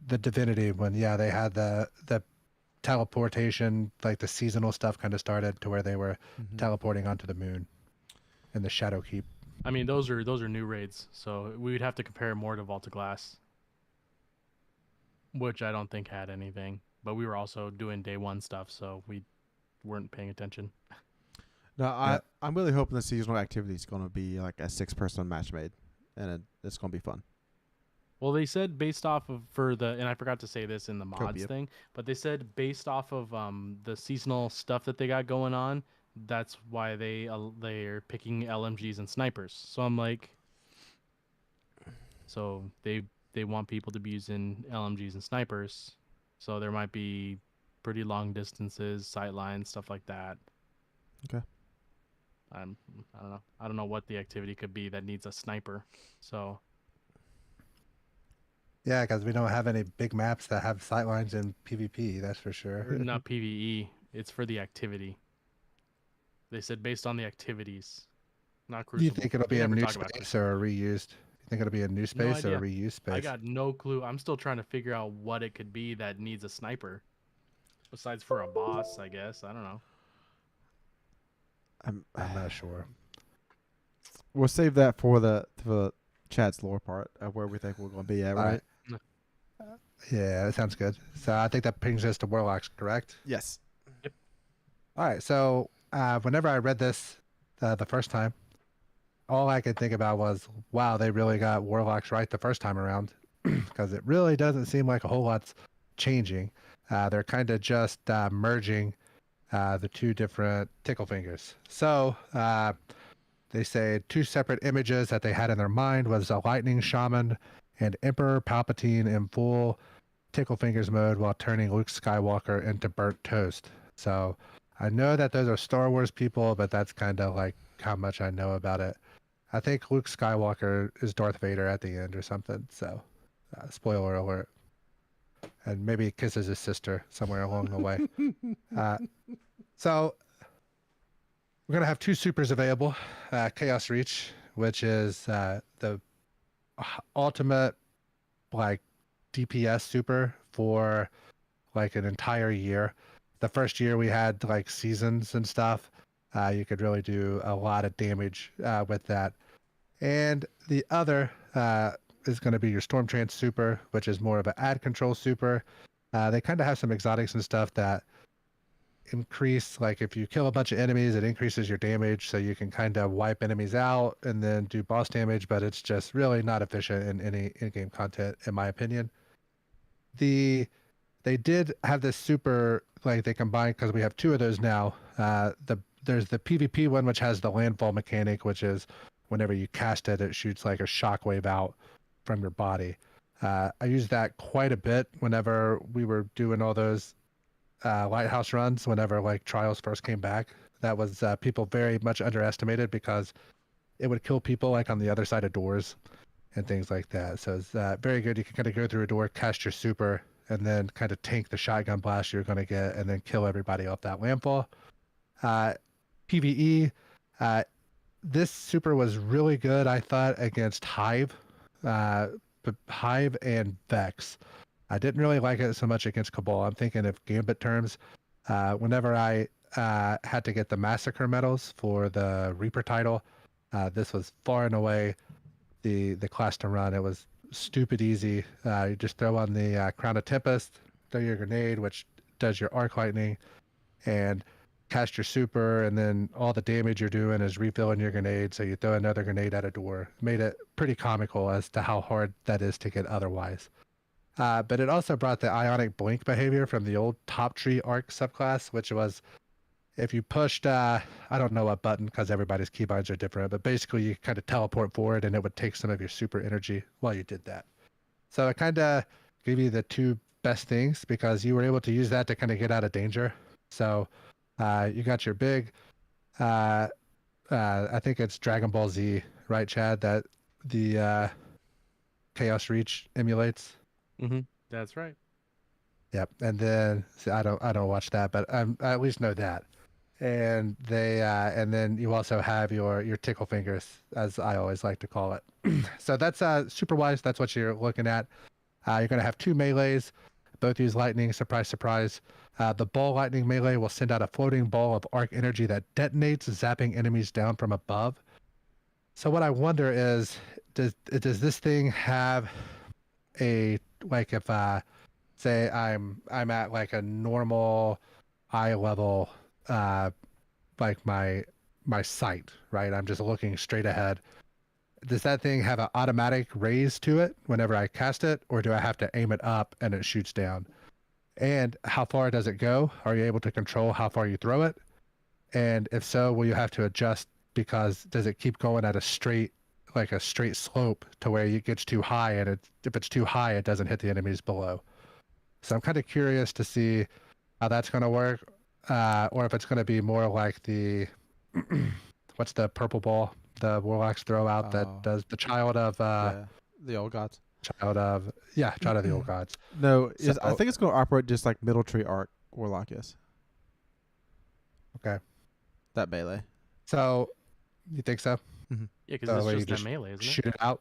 The Divinity one. Yeah, they had the teleportation, like the seasonal stuff kind of started to where they were teleporting onto the moon and the Shadow Keep. I mean, those are new raids, so we would have to compare more to Vault of Glass, which I don't think had anything. But we were also doing day 1 stuff, so we weren't paying attention. No, I'm really hoping the seasonal activity is going to be like a 6-person match made, and it's going to be fun. Well, they said based off of and I forgot to say this in the mods thing, but they said based off of the seasonal stuff that they got going on, that's why they're picking LMGs and snipers. So I'm like, So they want people to be using LMGs and snipers. So there might be pretty long distances, sight lines, stuff like that. Okay. I don't know. I don't know what the activity could be that needs a sniper. So Yeah, because we don't have any big maps that have sightlines in PvP. That's for sure. not PvE. It's for the activity. They said based on the activities, not Do you Crucible. think it'll They be a never new talk about space Crucible. or a reused? You think it'll be a new No space or a idea. reused space? I got no clue. I'm still trying to figure out what it could be that needs a sniper. Besides for a boss, I guess. I don't know. I'm not sure. We'll save that for the chat's lore part of where we think we're going to be at, All right? Yeah, that sounds good. So I think that brings us to Warlocks, correct? Yes. All right. So whenever I read this the first time, all I could think about was, wow, they really got Warlocks right the first time around, because it really doesn't seem like a whole lot's changing. They're kind of just merging the two different tickle fingers. So they say two separate images that they had in their mind was a lightning shaman and Emperor Palpatine in full tickle fingers mode while turning Luke Skywalker into burnt toast. So I know that those are Star Wars people, but that's kind of like how much I know about it. I think Luke Skywalker is Darth Vader at the end or something. So spoiler alert. And maybe he kisses his sister somewhere along the way. So we're going to have two supers available. Chaos Reach, which is the ultimate like DPS super for like an entire year. The first year we had like seasons and stuff. You could really do a lot of damage with that. And the other is going to be your Stormtrance super, which is more of an ad control super. They kind of have some exotics and stuff that increase, like if you kill a bunch of enemies, it increases your damage, so you can kind of wipe enemies out and then do boss damage, but it's just really not efficient in any in-game content, in my opinion. They did have this super, like they combined, because we have two of those now. There's the PvP one, which has the landfall mechanic, which is whenever you cast it, it shoots like a shockwave out from your body. I used that quite a bit whenever we were doing all those lighthouse runs, whenever like trials first came back. That was people very much underestimated because it would kill people like on the other side of doors and things like that. So it's very good. You can kind of go through a door, cast your super, and then kind of tank the shotgun blast you're going to get, and then kill everybody off that landfall. PvE, this super was really good, I thought, against Hive, Hive and Vex. I didn't really like it so much against Cabal. I'm thinking of Gambit terms. Whenever I had to get the Massacre medals for the Reaper title, this was far and away the class to run. It was stupid easy. You just throw on the Crown of Tempest, throw your grenade, which does your arc lightning, and cast your super, and then all the damage you're doing is refilling your grenade, so you throw another grenade at a door. Made it pretty comical as to how hard that is to get otherwise. But it also brought the Ionic Blink behavior from the old Top Tree Arc subclass, which was if you pushed, I don't know what button because everybody's keybinds are different, but basically you kind of teleport forward and it would take some of your super energy while you did that. So it kind of gave you the two best things because you were able to use that to kind of get out of danger. So you got your big, I think it's Dragon Ball Z, right, Chad, that the Chaos Reach emulates? Mm-hmm. That's right. Yep. And then see, I don't watch that, but I at least know that. And and then you also have your tickle fingers, as I always like to call it. So that's super wise. That's what you're looking at. You're gonna have two melees, both use lightning. Surprise, surprise. The ball lightning melee will send out a floating ball of arc energy that detonates, zapping enemies down from above. So what I wonder is, does this thing have a, like, if say I'm at like a normal eye level, like my sight, right? I'm just looking straight ahead. Does that thing have an automatic raise to it whenever I cast it, or do I have to aim it up and it shoots down? And how far does it go? Are you able to control how far you throw it? And if so, will you have to adjust, because does it keep going at a straight like a straight slope to where it gets too high, and if it's too high, it doesn't hit the enemies below. So I'm kind of curious to see how that's going to work, or if it's going to be more like the what's the purple ball the warlocks throw out that Oh. does the child of Yeah, the old gods. child of the old gods. No, So I think it's going to operate just like Middle Tree Arc Warlock is. okay, That melee. so you think so? Yeah, because So it's where you just that just melee, isn't it? shoot it out.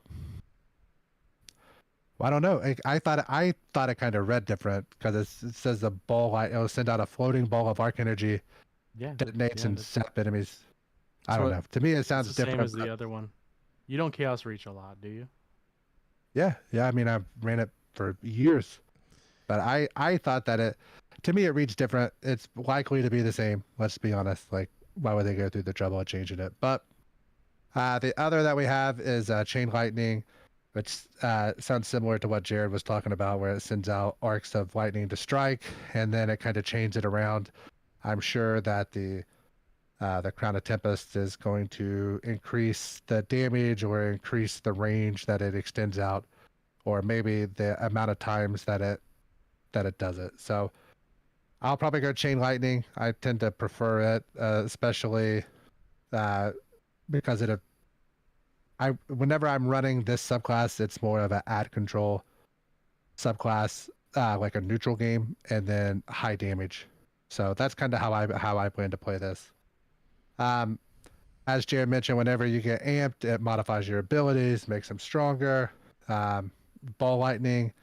Well, I don't know. I thought it kind of read different because it says the ball light. It'll send out a floating ball of arc energy, Yeah. detonates yeah, and that's- zap enemies. I That's don't what- know. To me, it It's sounds the different. same as the but- other one. You don't chaos reach a lot, do you? Yeah. I mean, I've ran it for years, but I thought that to me, it reads different. It's likely to be the same. Let's be honest. Like, why would they go through the trouble of changing it? But the other that we have is Chain Lightning, which sounds similar to what Jared was talking about, where it sends out arcs of lightning to strike, and then it kind of chains it around. I'm sure that the Crown of Tempest is going to increase the damage or increase the range that it extends out, or maybe the amount of times that it does it. So I'll probably go Chain Lightning. I tend to prefer it, especially because whenever I'm running this subclass, it's more of an ad control subclass, like a neutral game, and then high damage. So that's kind of how I plan to play this. As Jared mentioned, whenever you get amped, it modifies your abilities, makes them stronger. Ball Lightning,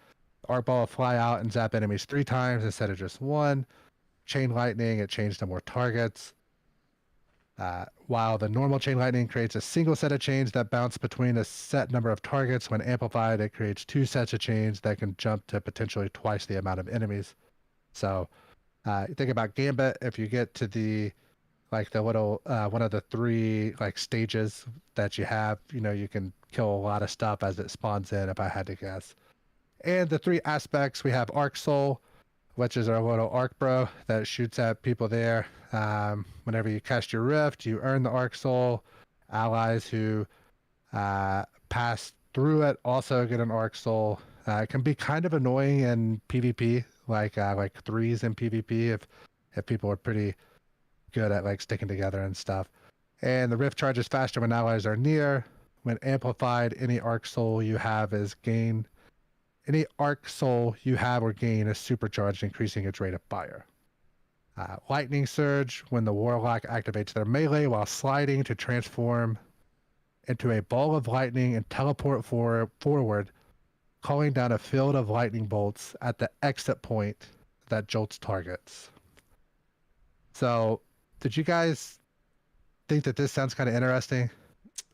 Arc Ball will fly out and zap enemies 3 times instead of just 1. Chain Lightning, it changed to more targets. While the normal Chain Lightning creates a single set of chains that bounce between a set number of targets, when amplified, it creates 2 sets of chains that can jump to potentially twice the amount of enemies. So you think about Gambit, if you get to the little one of the 3 like stages that you have, you can kill a lot of stuff as it spawns in, if I had to guess. And the 3 aspects, we have Arc Soul, which is our little arc bro that shoots at people there. Whenever you cast your rift, you earn the Arc Soul. Allies who pass through it also get an Arc Soul. It can be kind of annoying in PvP, like 3s in PvP if people are pretty good at like sticking together and stuff. And the rift charges faster when allies are near. When amplified, any Arc Soul you have is gain. Any Arc Soul you have or gain is supercharged, increasing its rate of fire. Lightning Surge, when the Warlock activates their melee while sliding to transform into a ball of lightning and teleport forward, calling down a field of lightning bolts at the exit point that jolts targets. So, did you guys think that this sounds kind of interesting?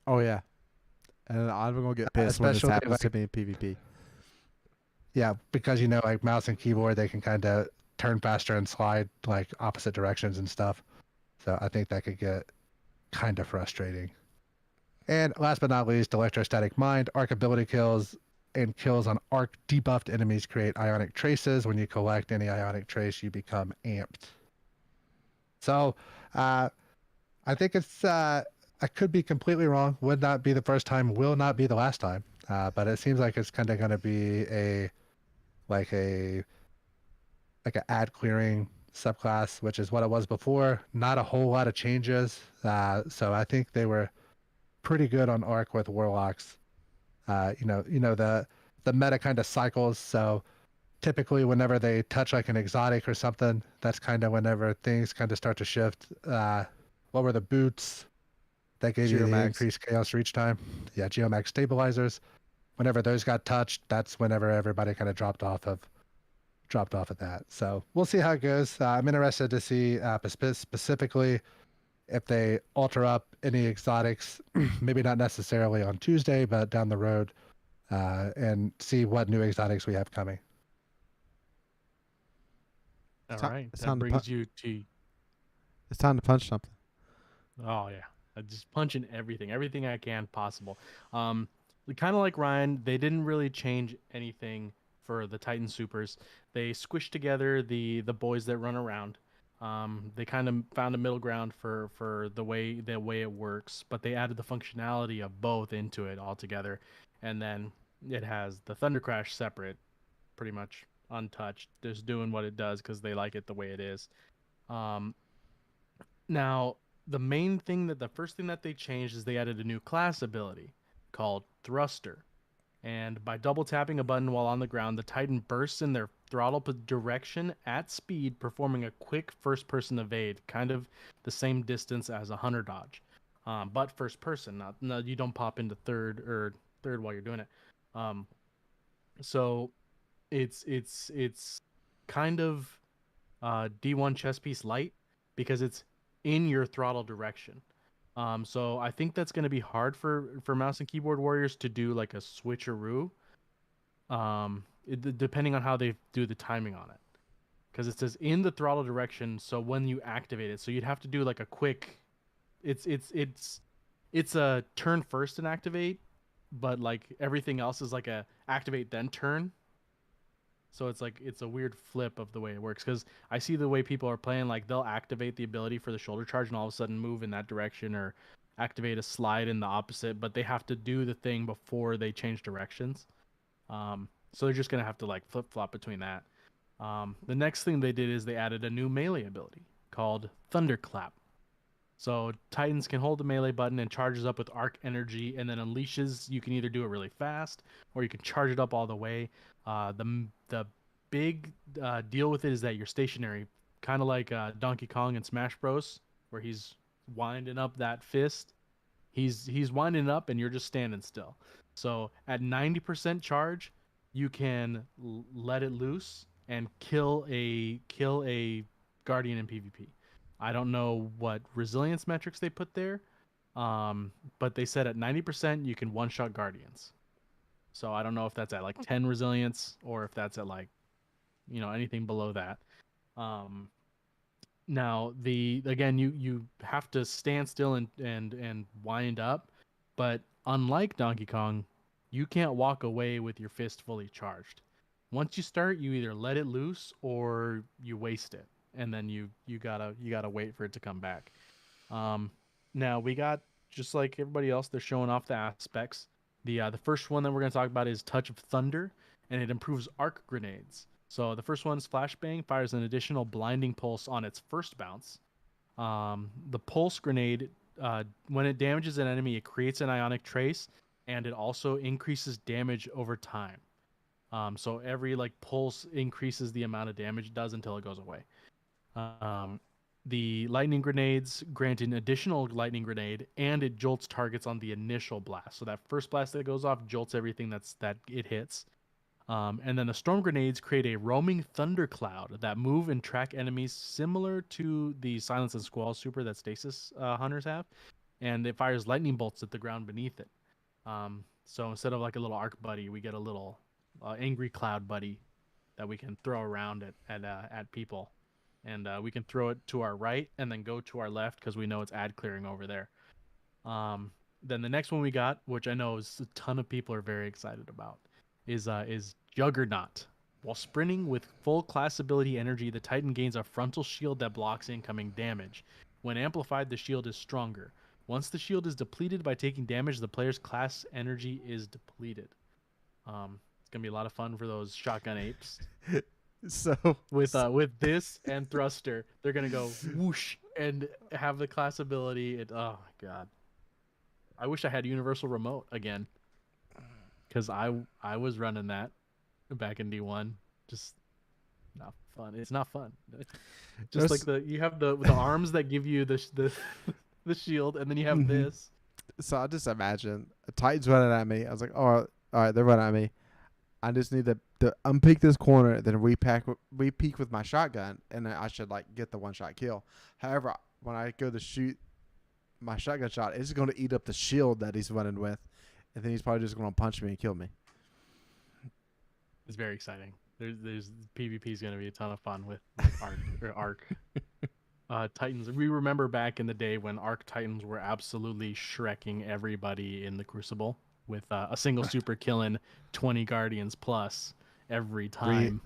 Oh yeah, and I'm gonna get pissed when this Especially, happens to like- me in PvP. Yeah, because like mouse and keyboard, they can kind of turn faster and slide like opposite directions and stuff. So I think that could get kind of frustrating. And last but not least, Electrostatic Mind, arc ability kills and kills on arc debuffed enemies create ionic traces. When you collect any ionic trace, you become amped. So I think it's I could be completely wrong. Would not be the first time, will not be the last time. But it seems like it's kind of going to be a an ad clearing subclass, which is what it was before. Not a whole lot of changes. So I think they were pretty good on arc with warlocks. The meta kind of cycles. So typically whenever they touch like an exotic or something, that's kind of whenever things kind of start to shift. What were the boots that gave you the Geomags. increased chaos reach time? Yeah, Geomax stabilizers. Whenever those got touched, that's whenever everybody kind of dropped off of that. So we'll see how it goes. I'm interested to see specifically if they alter up any exotics, maybe not necessarily on Tuesday, but down the road, and see what new exotics we have coming. All Ti- right, it's that time to brings you to It's time to punch something. oh yeah, I just punching everything I can possible. Kind of like Ryan, they didn't really change anything for the Titan Supers. They squished together the boys that run around. They kind of found a middle ground for the way it works, but they added the functionality of both into it altogether, and then it has the Thunder Crash separate, pretty much untouched, just doing what it does because they like it the way it is. Um, Now, the first thing that they changed is they added a new class ability called Thruster. And by double tapping a button while on the ground, the Titan bursts in their throttle direction at speed, performing a quick first person evade, kind of the same distance as a Hunter dodge. But first person, no, you don't pop into third while you're doing it. So it's kind of D1 chess piece light because it's in your throttle direction. So I think that's going to be hard for mouse and keyboard warriors to do like a switcheroo. Depending on how they do the timing on it, because it says in the throttle direction. So when you activate it, so you'd have to do like a quick. It's a turn first and activate, but like everything else is like a activate then turn. So it's a weird flip of the way it works, because I see the way people are playing, like they'll activate the ability for the shoulder charge and all of a sudden move in that direction, or activate a slide in the opposite, but they have to do the thing before they change directions. So they're just gonna have to like flip flop between that. The next thing they did is they added a new melee ability called Thunderclap. So Titans can hold the melee button and charges up with arc energy, and then unleashes. You can either do it really fast, or you can charge it up all the way. The big deal with it is that you're stationary, kind of like Donkey Kong and Smash Bros, where he's winding up that fist. He's winding up, and you're just standing still. So at 90% charge, you can let it loose and kill a guardian in PvP. I don't know what resilience metrics they put there, but they said at 90% you can one-shot guardians. So I don't know if that's at like 10 resilience, or if that's at like, anything below that. Now again, you have to stand still and wind up, but unlike Donkey Kong, you can't walk away with your fist fully charged. Once you start, you either let it loose or you waste it, and then you gotta wait for it to come back. Now we got, just like everybody else, they're showing off the aspects. The first one that we're gonna talk about is Touch of Thunder, and it improves arc grenades. So the first one's Flashbang, fires an additional blinding pulse on its first bounce. The pulse grenade, when it damages an enemy, it creates an ionic trace, and it also increases damage over time. So every like pulse increases the amount of damage it does until it goes away. The lightning grenades grant an additional lightning grenade, and it jolts targets on the initial blast. So that first blast that goes off jolts everything that it hits. And then the storm grenades create a roaming thundercloud that move and track enemies, similar to the Silence and Squall super that Stasis hunters have, and it fires lightning bolts at the ground beneath it. So instead of like a little arc buddy, we get a little angry cloud buddy that we can throw around at people, and we can throw it to our right and then go to our left because we know it's ad clearing over there. Then the next one we got, which I know is a ton of people are very excited about, is Juggernaut. While sprinting with full class ability energy, the Titan gains a frontal shield that blocks incoming damage. When amplified, the shield is stronger. Once the shield is depleted by taking damage, the player's class energy is depleted. It's gonna be a lot of fun for those shotgun apes. So With this and thruster, they're gonna go whoosh and have the class ability. Oh my god, I wish I had universal remote again, because I was running that back in D1. Just not fun. It's not fun. Just like you have the arms that give you the shield, and then you have this. So I just imagine a Titan's running at me. I was like, all right, they're running at me. I just need to unpeak this corner, then re-peek with my shotgun, and then I should like get the one-shot kill. However, when I go to shoot my shotgun shot, it's going to eat up the shield that he's running with, and then he's probably just going to punch me and kill me. It's very exciting. There's PvP is going to be a ton of fun with Arc. Titans. We remember back in the day when Arc Titans were absolutely shrekking everybody in the Crucible, with a single super killing 20 Guardians plus every time.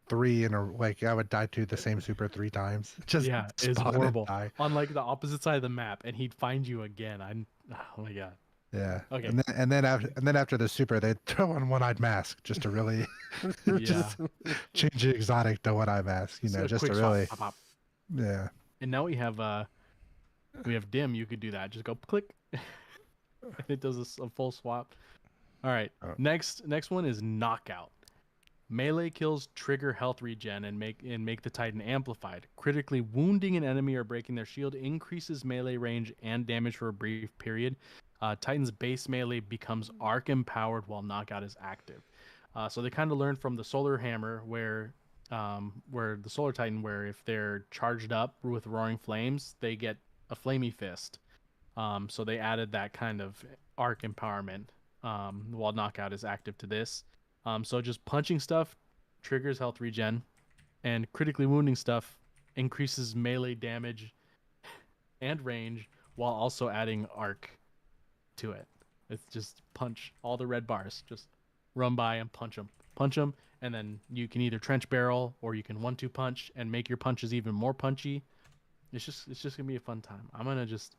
3 in a I would die to the same super 3 times. Just Yeah, it's spawn and horrible. die. On like the opposite side of the map, and he'd find you again. Oh my god. Yeah. Okay. And then after the super, they throw on one-eyed mask just to really Yeah. just change the exotic to one-eyed mask. You So know, a just quick to swap, really pop, pop. yeah. And now we have dim. You could do that. Just go click. And it does a full swap. All right. Oh. Next one is knockout. Melee kills trigger health regen and make the Titan amplified. Critically wounding an enemy or breaking their shield increases melee range and damage for a brief period. Titan's base melee becomes arc empowered while knockout is active. So they kind of learned from the Solar Hammer, where the Solar Titan, where if they're charged up with roaring flames, they get a flamey fist. So they added that kind of arc empowerment while knockout is active to this. So just punching stuff triggers health regen, and critically wounding stuff increases melee damage and range while also adding arc to it. It's just punch all the red bars. Just run by and punch them, and then you can either trench barrel or you can 1-2 punch and make your punches even more punchy. It's just gonna be a fun time. I'm gonna just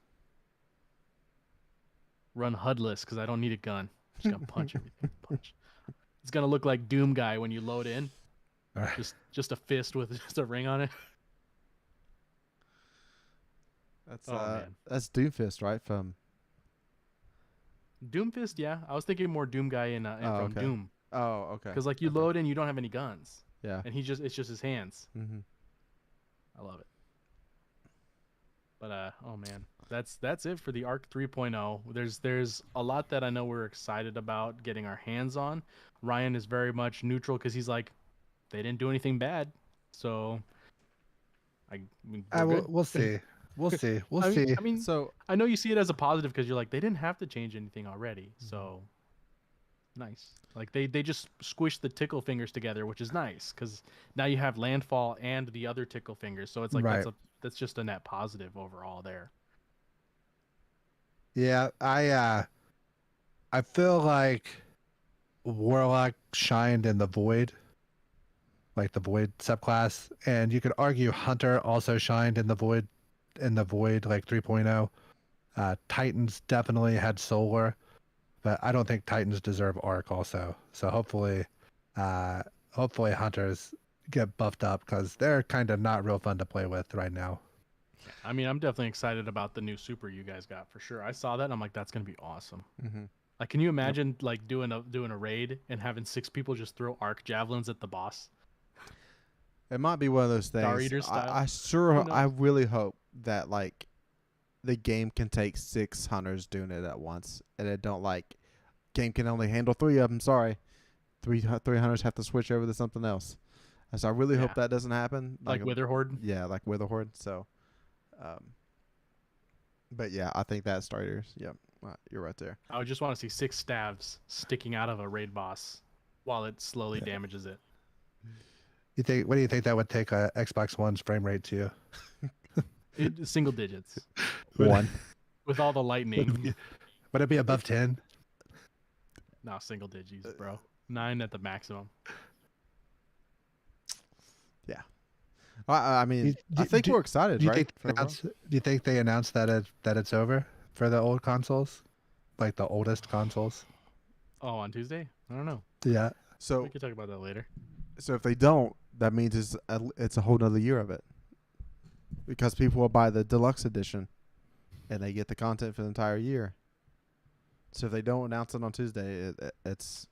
run HUDless because I don't need a gun. Just gonna punch everything. Punch. It's gonna look like Doom Guy when you load in. All right. Just a fist with just a ring on it. That's Oh, man. that's Doomfist, right? From Doomfist, yeah. I was thinking more Doom Guy from okay. Doom, oh, okay. because like you Okay. load in, you don't have any guns, Yeah. and it's just his hands. Mm-hmm. I love it. But oh man, that's it for the Arc 3.0. There's a lot that I know we're excited about getting our hands on. Ryan is very much neutral because he's like, they didn't do anything bad, so I mean, we're good. We'll see. We'll see. We'll I mean, see. I mean, So I know you see it as a positive because you're like, they didn't have to change anything already, so nice. Like they just squished the tickle fingers together, which is nice because now you have landfall and the other tickle fingers, so it's like Right. that's just a net positive overall there. Yeah, I feel like Warlock shined in the Void, like the Void subclass, and you could argue Hunter also shined in the Void like 3.0. Titans definitely had Solar, but I don't think Titans deserve Arc also. So hopefully Hunters get buffed up because they're kind of not real fun to play with right now. I mean, I'm definitely excited about the new super you guys got for sure. I saw that and I'm like, that's gonna be awesome. mm-hmm. Like, can you imagine like doing a raid and having 6 people just throw arc javelins at the boss? It might be one of those Star things. Eater style. Who I knows? really hope that like the game can take 6 hunters doing it at once, and it don't like game can only handle 3 of them. Sorry, three hunters have to switch over to something else. And so I really hope Yeah. that doesn't happen. Like Wither Horde. Yeah, like Witherhorde. So, but yeah, I think that's starters. Yep, you're right there. I would just want to see 6 staves sticking out of a raid boss while it slowly damages it. What do you think that would take Xbox One's frame rate to? Single digits One. with all the lightning. Would it be above 10? No, single digits, bro. 9 at the maximum. I mean, I think we're excited, Do you, right? do you think they announced that it's over for the old consoles, like the oldest consoles? Oh, on Tuesday? I don't know. Yeah. So We can talk about that later. So if they don't, that means it's a whole nother year of it, because people will buy the deluxe edition, and they get the content for the entire year. So if they don't announce it on Tuesday, it's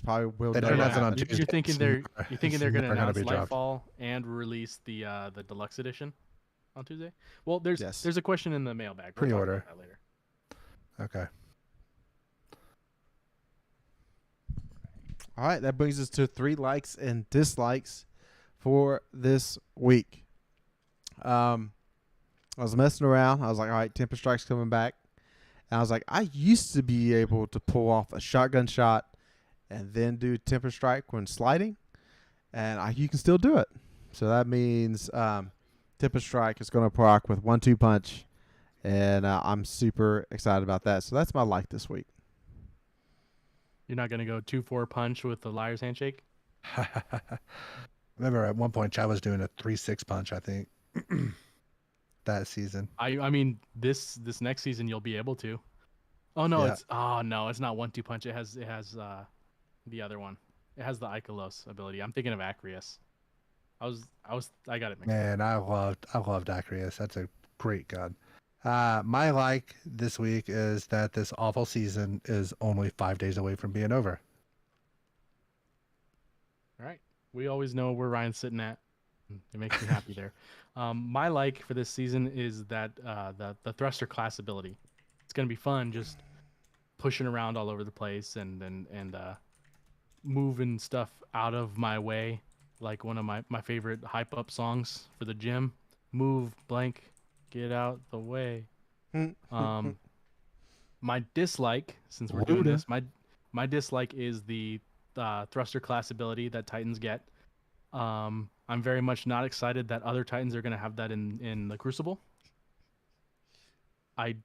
probably will. They never don't announce it on happen. Tuesday. You're thinking they're It's going to never gonna announce be dropped. Lightfall and release the deluxe edition on Tuesday? Well, there's Yes. a question in the mailbag. We'll talk Pre-order. about that later. Okay. All right, that brings us to 3 likes and dislikes for this week. I was messing around. I was like, all right, Temper Strike's coming back. And I was like, I used to be able to pull off a shotgun shot and then do Temper Strike when sliding. And you can still do it. So that means Temper Strike is going to proc with 1-2 punch. And I'm super excited about that. So that's my like this week. You're not going to go 2-4 punch with the liar's handshake? remember at one point Chad was doing a 3-6 punch, I think, that season. I mean this next season you'll be able to. Oh no, Yeah. it's not 1-2 punch. It has the other one. It has the Ikelos ability. I'm thinking of Acreus. I got it mixed up. Man, I loved Acreus. That's a great gun. My like this week is that this awful season is only 5 days away from being over. All right. We always know where Ryan's sitting at. It makes me happy there. My like for this season is that the thruster class ability. It's gonna be fun, just pushing around all over the place and moving stuff out of my way, like one of my favorite hype up songs for the gym. Move blank, get out the way. Um, my dislike, since we're doing this, my dislike is the thruster class ability that Titans get. I'm very much not excited that other Titans are going to have that in the Crucible. I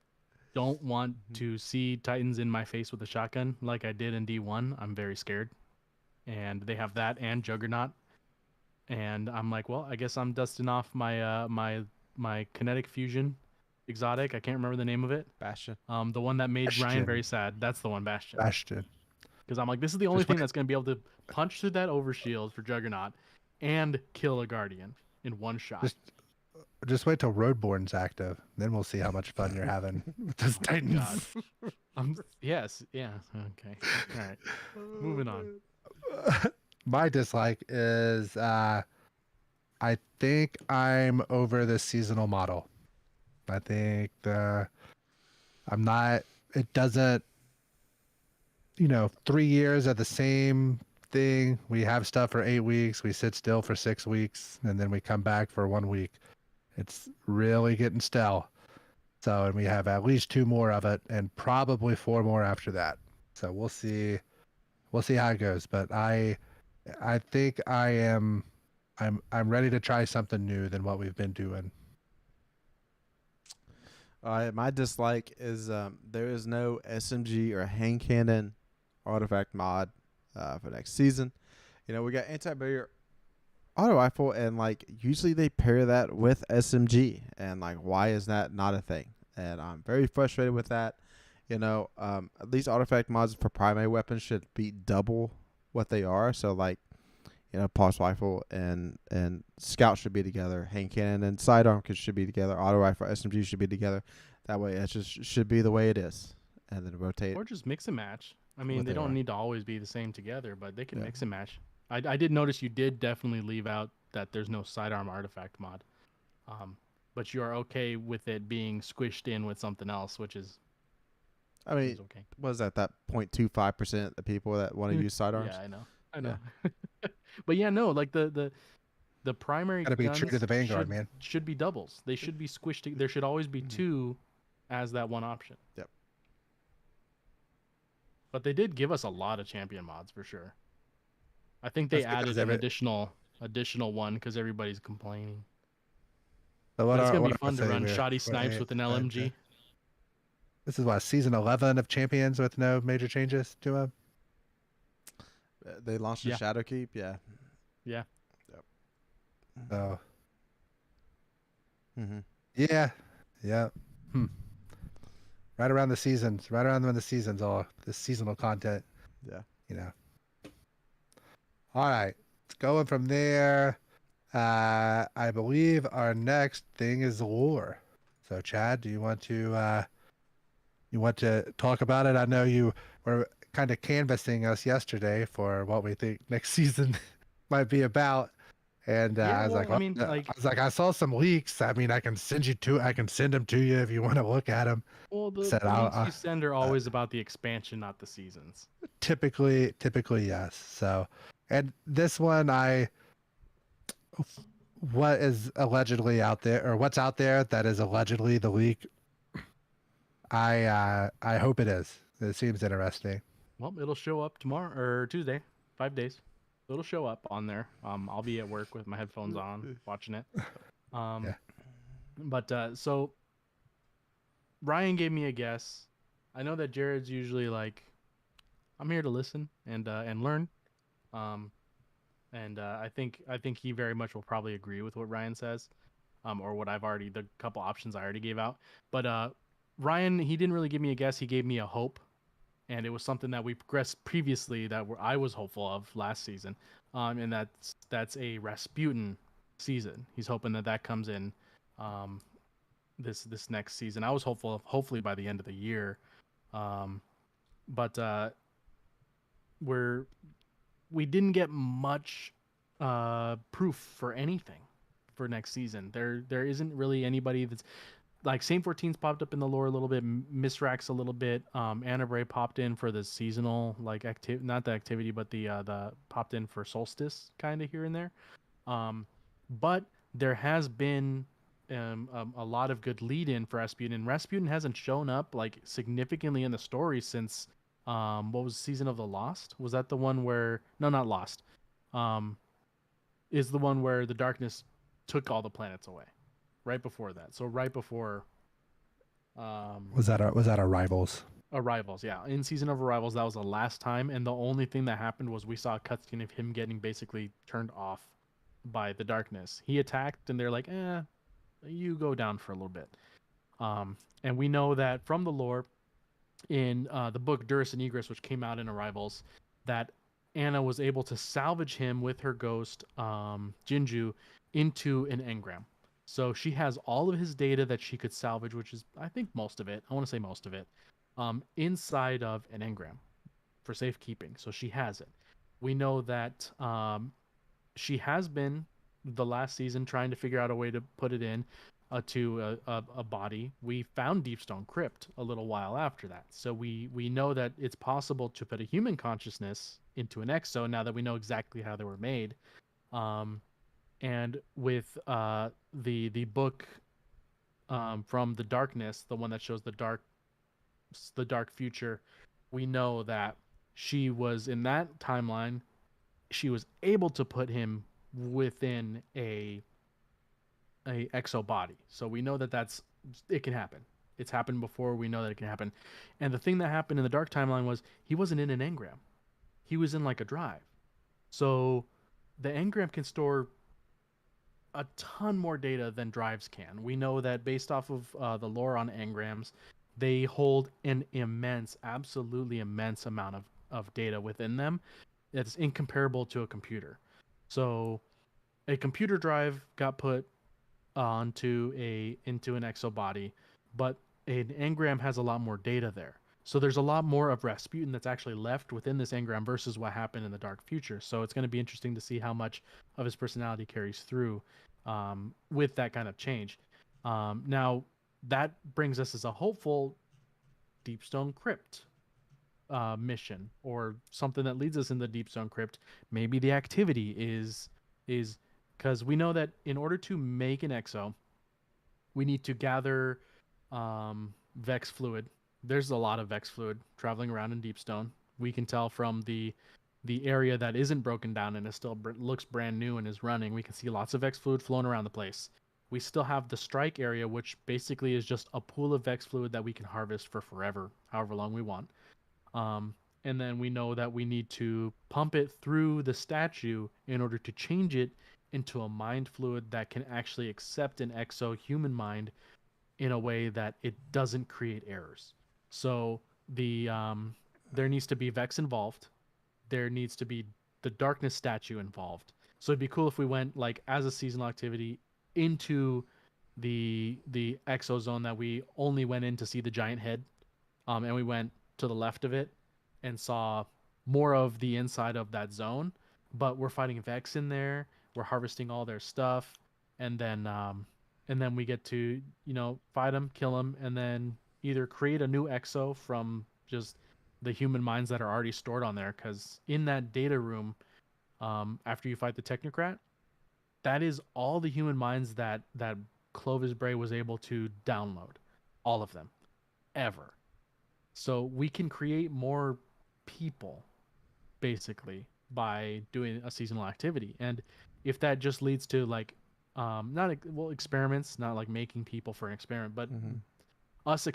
don't want to see Titans in my face with a shotgun like I did in D1. I'm very scared. And they have that and Juggernaut. And I'm like, well, I guess I'm dusting off my my kinetic fusion exotic. I can't remember the name of it. Bastion. The one that made Bastion. Ryan very sad. That's the one, Bastion. Bastion. Because I'm like, this is the only thing that's going to be able to punch through that overshield for Juggernaut and kill a Guardian in one shot. Just wait till Roadborne's active. Then we'll see how much fun you're having with those Titans. Yes. Yeah. Okay. All right. Moving on. My dislike is I think I'm over the seasonal model. I think I'm not. It doesn't. 3 years of the same thing. We have stuff for 8 weeks. We sit still for 6 weeks, and then we come back for 1 week. It's really getting stale. So, and we have at least 2 more of it, and probably 4 more after that. So we'll see. We'll see how it goes. But I think I'm ready to try something new than what we've been doing. My dislike is there is no SMG or hand cannon artifact mod for next season. We got anti-barrier auto rifle, and usually they pair that with SMG, and why is that not a thing? And I'm very frustrated with that. At least artifact mods for primary weapons should be double what they are. So pulse rifle and scout should be together, hand cannon and sidearm should be together, auto rifle SMG should be together. That way it just should be the way it is, and then rotate. Or just mix and match. I mean, they don't need to always be the same together, but they can mix and match. I did notice you did definitely leave out that there's no sidearm artifact mod, but you are okay with it being squished in with something else, which is. I mean, okay. What is that 0.25% of the people that want to use sidearms? Yeah, I know. Yeah. But yeah, no, the primary Gotta be true to the Vanguard, man. Should be doubles. They should be squished. There should always be 2 as that one option. Yep. But they did give us a lot of champion mods for sure. I think they added an additional one because everybody's complaining. So it's gonna be fun to run shoddy snipes with an LMG. This is what, season 11 of Champions with no major changes to them. They launched a Shadowkeep, yeah. Yeah. Yep. So. Mm-hmm. Yeah. Right around the seasons, all the seasonal content. Yeah. All right, going from there. I believe our next thing is lore. So, Chad, do you want to talk about it? I know you were kind of canvassing us yesterday for what we think next season might be about. And I was I saw some leaks. I mean, I can send them to you if you want to look at them. Well, the leaks you send are always about the expansion, not the seasons. Typically, yes. So, and this one, what is allegedly out there, or what's out there that is allegedly the leak, I hope it is. It seems interesting. Well, it'll show up tomorrow or Tuesday, 5 days. It'll show up on there. I'll be at work with my headphones on, watching it. But so Ryan gave me a guess. I know that Jared's usually like, I'm here to listen and learn. and I think he very much will probably agree with what Ryan says, or what I've already the couple options I already gave out. But Ryan, he didn't really give me a guess. He gave me a hope, and it was something that we progressed previously that I was hopeful of last season, and that's a Rasputin season. He's hoping that comes in um, this next season. I was hopeful of hopefully by the end of the year, um, but we're we didn't get much proof for anything for next season. There isn't really anybody that's like Saint 14's popped up in the lore a little bit, Misrax a little bit. Anna Bray popped in for the seasonal like activity, not the activity, but the popped in for Solstice kind of here and there. But there has been a lot of good lead in for Rasputin. Rasputin hasn't shown up like significantly in the story since what was Season of the Lost? Was that the one where no, not Lost. Um, is the one where the darkness took all the planets away. Right before that. So right before Was that our Rivals? Arrivals, yeah. In Season of Arrivals, that was the last time, and the only thing that happened was we saw a cutscene of him getting basically turned off by the darkness. He attacked, and they're like, you go down for a little bit. And we know that from the lore in the book Durus and Egress, which came out in Arrivals, that Anna was able to salvage him with her ghost, Jinju, into an engram. So she has all of his data that she could salvage, which is, I think, most of it. I want to say most of it, inside of an engram for safekeeping. So she has it. We know that she has been the last season trying to figure out a way to put it in to a body. We found Deepstone Crypt a little while after that. So we know that it's possible to put a human consciousness into an exo now that we know exactly how they were made. And with the book from the darkness, the one that shows the dark future, we know that she was in that timeline. She was able to put him within a exo body, so we know that it can happen. It's happened before. We know that it can happen. And the thing that happened in the dark timeline was he wasn't in an engram. He was in like a drive. So the engram can store a ton more data than drives can. We know that based off of the lore on engrams, they hold an immense, absolutely immense amount of data within them that's incomparable to a computer. So a computer drive got put into an exo body, but an engram has a lot more data there. So there's a lot more of Rasputin that's actually left within this engram versus what happened in the dark future. So it's going to be interesting to see how much of his personality carries through with that kind of change. Now, that brings us as a hopeful Deepstone Crypt mission or something that leads us in the Deepstone Crypt. Maybe the activity is because we know that in order to make an exo, we need to gather Vex fluid. There's a lot of Vex fluid traveling around in Deepstone. We can tell from the area that isn't broken down and is still looks brand new and is running. We can see lots of Vex fluid flowing around the place. We still have the strike area, which basically is just a pool of Vex fluid that we can harvest for forever, however long we want. And then we know that we need to pump it through the statue in order to change it into a mind fluid that can actually accept an exo human mind in a way that it doesn't create errors. So there needs to be Vex involved. There needs to be the darkness statue involved. So it'd be cool if we went like as a seasonal activity into the exo zone that we only went in to see the giant head, and we went to the left of it and saw more of the inside of that zone. But we're fighting Vex in there. We're harvesting all their stuff, and then we get to fight them, kill them, and then either create a new exo from just the human minds that are already stored on there. Because in that data room, after you fight the Technocrat, that is all the human minds that Clovis Bray was able to download, all of them, ever. So we can create more people, basically, by doing a seasonal activity. And if that just leads to like not experiments, not like making people for an experiment, but us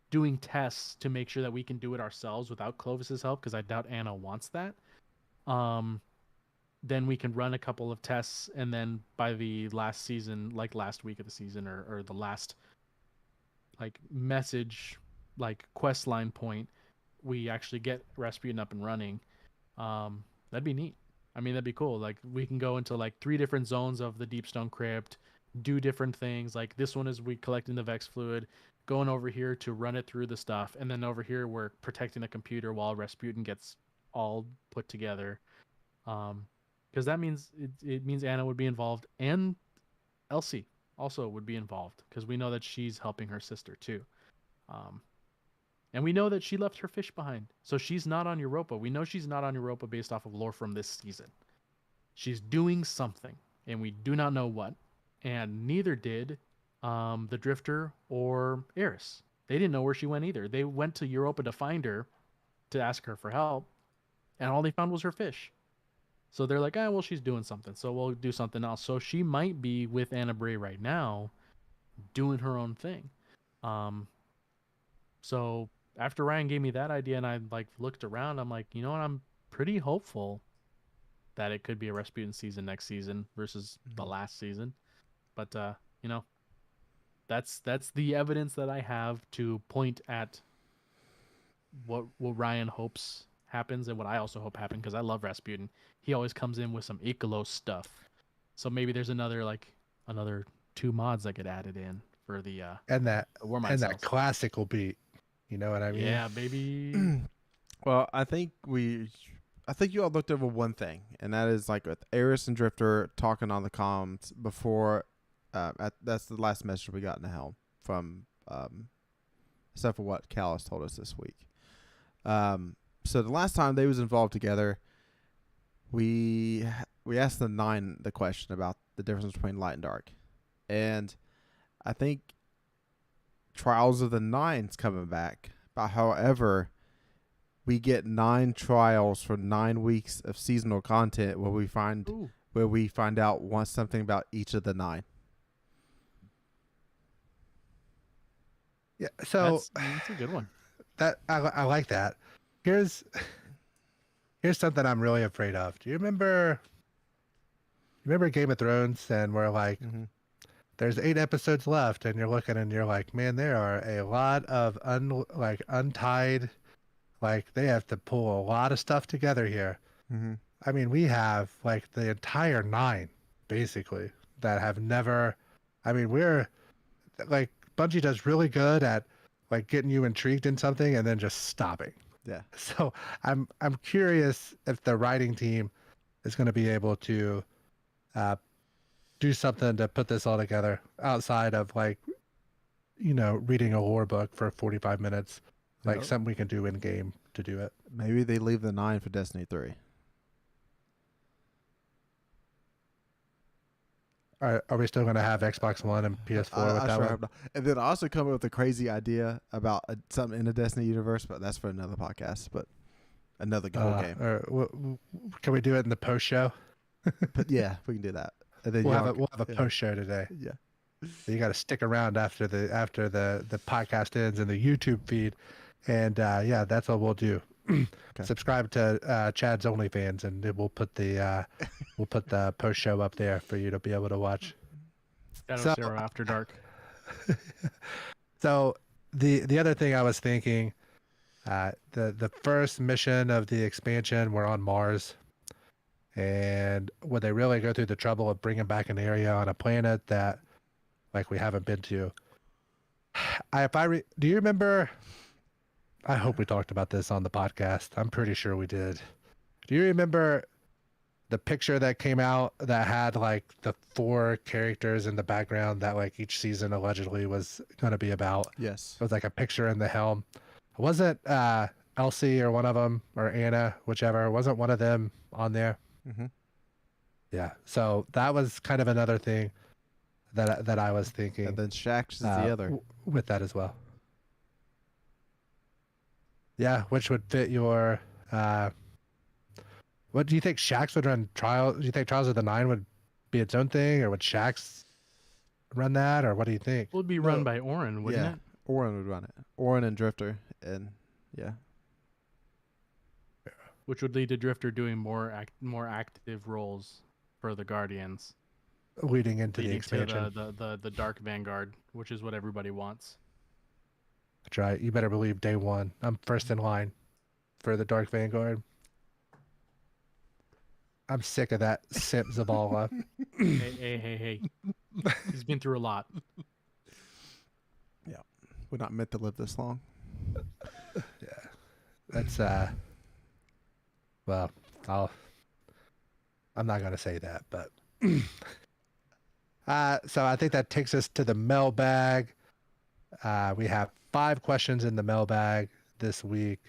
doing tests to make sure that we can do it ourselves without Clovis's help, because I doubt Anna wants that. then we can run a couple of tests, and then by the last season, like last week of the season, or the last like message, like quest line point, we actually get Rasputin up and running. That'd be neat. I mean, that'd be cool. Like we can go into like 3 different zones of the Deepstone Crypt, do different things. Like this one is we collecting the Vex fluid, going over here to run it through the stuff, and then over here we're protecting the computer while Rasputin gets all put together. Because that means it means Anna would be involved, and Elsie also would be involved because we know that she's helping her sister too. Um, and we know that she left her fish behind. So she's not on Europa. We know she's not on Europa based off of lore from this season. She's doing something, and we do not know what. And neither did the Drifter or Eris. They didn't know where she went either. They went to Europa to find her, to ask her for help, and all they found was her fish. So they're like, well, she's doing something, so we'll do something else. So she might be with Anna Bray right now, doing her own thing. So after Ryan gave me that idea and I like looked around, I'm like, you know what? I'm pretty hopeful that it could be a Rasputin season next season versus the last season. But you know, that's the evidence that I have to point at what Ryan hopes happens and what I also hope happen, because I love Rasputin. He always comes in with some Ikalos stuff. So maybe there's another 2 mods that get added in for the and that Warmind cells. classical beat. You know what I mean? Yeah, baby. Well, I think you all looked over one thing, and that is like with Eris and Drifter talking on the comms before. That's the last message we got in the helm from, except for what Callus told us this week. So the last time they was involved together, we asked the 9 the question about the difference between light and dark, and I think Trials of the Nine's coming back. But however, we get 9 trials for 9 weeks of seasonal content where we find out something about each of the 9. Yeah, so that's a good one. That I like that. Here's something I'm really afraid of. Do you remember Game of Thrones, and we're like, there's 8 episodes left, and you're looking and you're like, man, there are a lot of untied, like they have to pull a lot of stuff together here. I mean, we have like the entire 9 basically that have never. I mean, we're like, Bungie does really good at like getting you intrigued in something and then just stopping. Yeah. So I'm curious if the writing team is going to be able to do something to put this all together outside of like, you know, reading a lore book for 45 minutes, like something we can do in game to do it. Maybe they leave the 9 for Destiny 3. Are we still going to have Xbox One and PS4 with that one? And then I also come up with a crazy idea about something in the Destiny universe, but that's for another podcast. But another whole game. Can we do it in the post show? But yeah, we can do that. And then we'll have a post show today. Yeah. So you got to stick around after the podcast ends in the YouTube feed, and yeah, that's what we'll do. Okay. Subscribe to Chad's OnlyFans, and we'll put the post show up there for you to be able to watch. Chadocero After Dark. So the other thing I was thinking, the first mission of the expansion, we're on Mars, and would they really go through the trouble of bringing back an area on a planet that like we haven't been to? Do you remember? I hope we talked about this on the podcast. I'm pretty sure we did. Do you remember the picture that came out that had like the 4 characters in the background that like each season allegedly was going to be about? Yes. It was like a picture in the helm. Wasn't Elsie or one of them, or Anna, whichever, wasn't one of them on there? Yeah. So that was kind of another thing that I was thinking. And then Shax is the other. With that as well. Yeah, which would fit your. What do you think? Shax would run Trials? Do you think Trials of the Nine would be its own thing, or would Shax run that, or what do you think? It would be run by Orin, wouldn't it? Orin would run it. Orin and Drifter, and yeah. which would lead to Drifter doing more active roles for the Guardians, leading into the leading to expansion. the Dark Vanguard, which is what everybody wants. That's right. You better believe day one, I'm first in line for the Dark Vanguard. I'm sick of that simp Zavala. Hey. He's been through a lot. Yeah, we're not meant to live this long. Yeah, that's well, I'm not gonna say that, but so I think that takes us to the mailbag. We have 5 questions in the mailbag this week.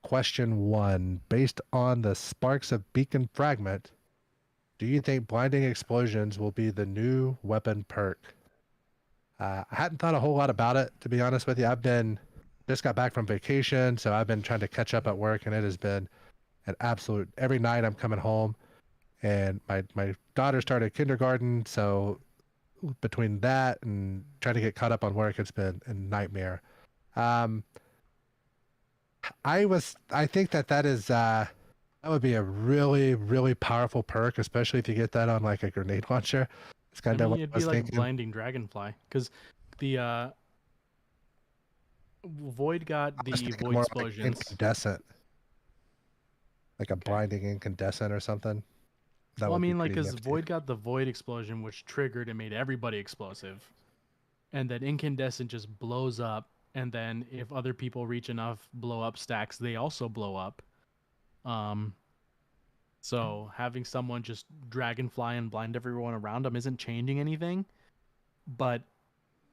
Question 1: based on the Sparks of Beacon fragment, do you think blinding explosions will be the new weapon perk? I hadn't thought a whole lot about it, to be honest with you. Just got back from vacation, so I've been trying to catch up at work, and it has been an absolute, every night I'm coming home, and my daughter started kindergarten, so between that and trying to get caught up on work, it's been a nightmare. I think that would be a really, really powerful perk, especially if you get that on like a grenade launcher. It's kind of what it'd I was be like thinking. blinding Dragonfly, because the Void got I was the thinking Void more like explosions. incandescent, like a blinding incandescent or something. That Well, I would be mean, like, pretty because nifty. Void got the Void explosion, which triggered and made everybody explosive, and then incandescent just blows up, and then if other people reach enough blow up stacks, they also blow up. So having someone just dragonfly and blind everyone around them isn't changing anything, but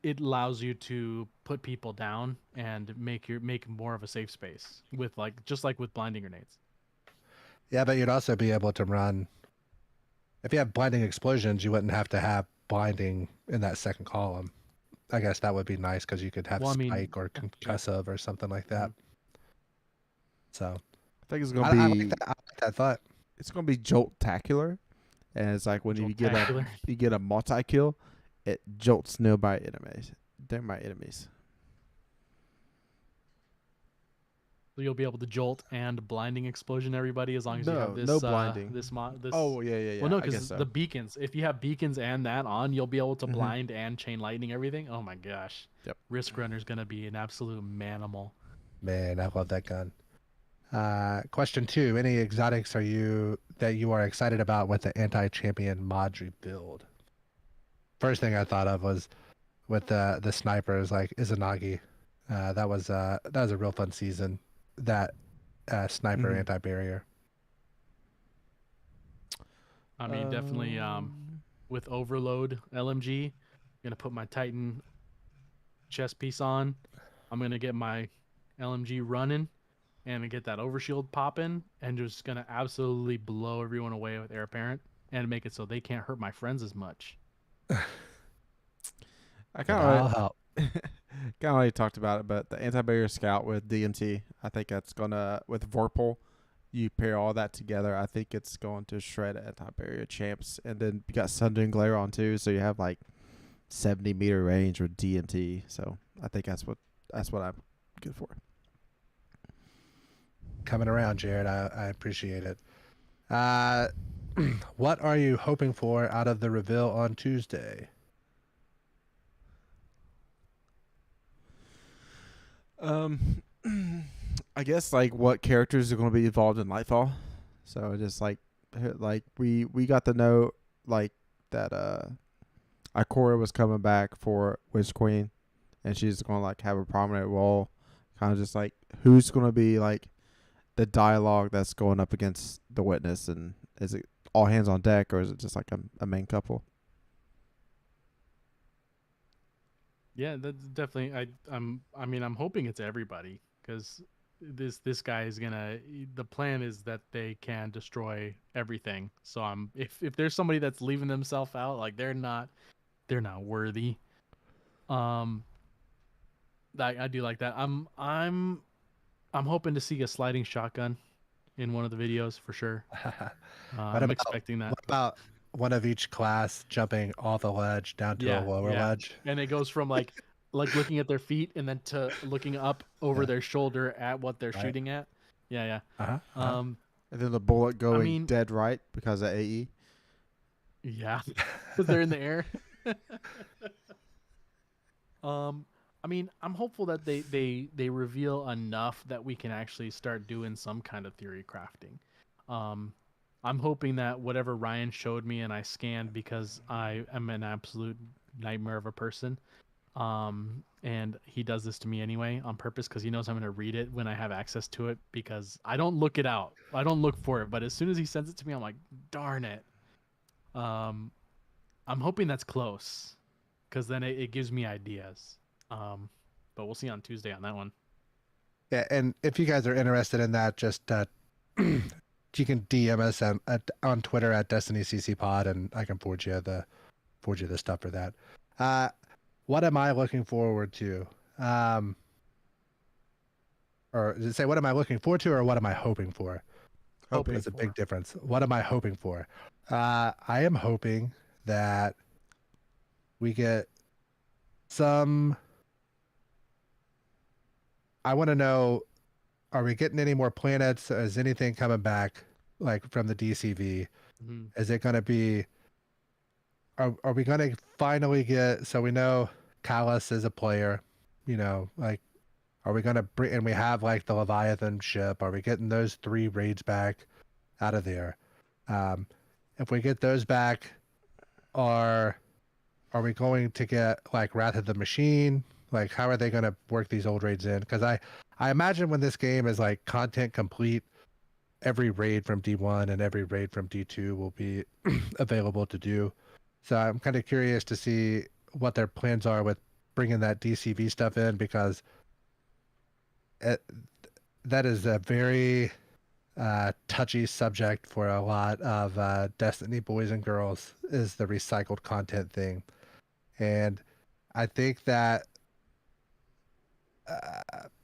it allows you to put people down and make more of a safe space with just like with blinding grenades. Yeah, but you'd also be able to run. If you have blinding explosions, you wouldn't have to have blinding in that second column. I guess that would be nice because you could have spike or concussive or something like that. So I think it's gonna I be. like that thought. It's gonna be jolt-tacular, and it's like when you get a multi-kill, it jolts nearby enemies. They're my enemies. So you'll be able to jolt and blinding explosion everybody as long as you have this. No blinding. This. Oh yeah. Well, no, I guess because so. the beacons. If you have beacons and that on, you'll be able to blind and chain lightning everything. Oh my gosh. Yep. Risk Runner's gonna be an absolute manimal. Man, I love that gun. Question 2: any exotics that you are excited about with the anti-champion mod rebuild? First thing I thought of was with the snipers like Izanagi. That was a real fun season. That sniper anti-barrier. I mean, definitely. With Overload LMG, I'm gonna put my Titan chest piece on. I'm gonna get my LMG running, and get that overshield popping, and just gonna absolutely blow everyone away with Air Apparent, and make it so they can't hurt my friends as much. I kind of already talked about it, but the anti-barrier scout with DMT, I think that's gonna with Vorpal. You pair all that together, I think it's going to shred anti-barrier champs. And then you got Sundering Glare on too, so you have like 70-meter range with DMT. So I think that's what I'm good for. Coming around, Jared. I appreciate it. What are you hoping for out of the reveal on Tuesday? I guess like what characters are going to be involved in Lightfall. So just like we got to know like that Ikora was coming back for Witch Queen, and she's going to like have a prominent role. Kind of just like who's going to be like the dialogue that's going up against the Witness, and is it all hands on deck, or is it just like a main couple? Yeah, that's definitely. I'm hoping it's everybody, because this guy is gonna. The plan is that they can destroy everything. So if there's somebody that's leaving themselves out, like they're not worthy. I do like that. I'm hoping to see a sliding shotgun in one of the videos for sure. I'm expecting that. What about one of each class jumping off a ledge down to a lower ledge? And it goes from like looking at their feet and then to looking up over their shoulder at what they're shooting at. Yeah. Uh-huh. And then the bullet going mean- dead right because of AE. Yeah, because they're in the air. I mean, I'm hopeful that they reveal enough that we can actually start doing some kind of theory crafting. I'm hoping that whatever Ryan showed me and I scanned, because I am an absolute nightmare of a person. And he does this to me anyway on purpose because he knows I'm going to read it when I have access to it, because I don't look it out. I don't look for it, but as soon as he sends it to me, I'm like, darn it. I'm hoping that's close, because then it gives me ideas. But we'll see on Tuesday on that one. Yeah, and if you guys are interested in that, just you can DM us on Twitter at DestinyCCPod, and I can forward you the stuff for that. What am I looking forward to? Or does it say what am I looking forward to, or what am I hoping for? Hoping There's a for. big difference. What am I hoping for? I am hoping that we get some. I want to know, are we getting any more planets? Is anything coming back like from the DCV? Mm-hmm. Is it going to be? Are we going to finally get? So we know Callus is a player. Like, are we going to bring? And we have like the Leviathan ship. Are we getting those 3 raids back out of there? If we get those back, are we going to get like Wrath of the Machine? Like, how are they going to work these old raids in? Because I imagine when this game is like content complete, every raid from D1 and every raid from D2 will be available to do. So I'm kind of curious to see what their plans are with bringing that DCV stuff in, because that is a very touchy subject for a lot of Destiny boys and girls, is the recycled content thing. And I think that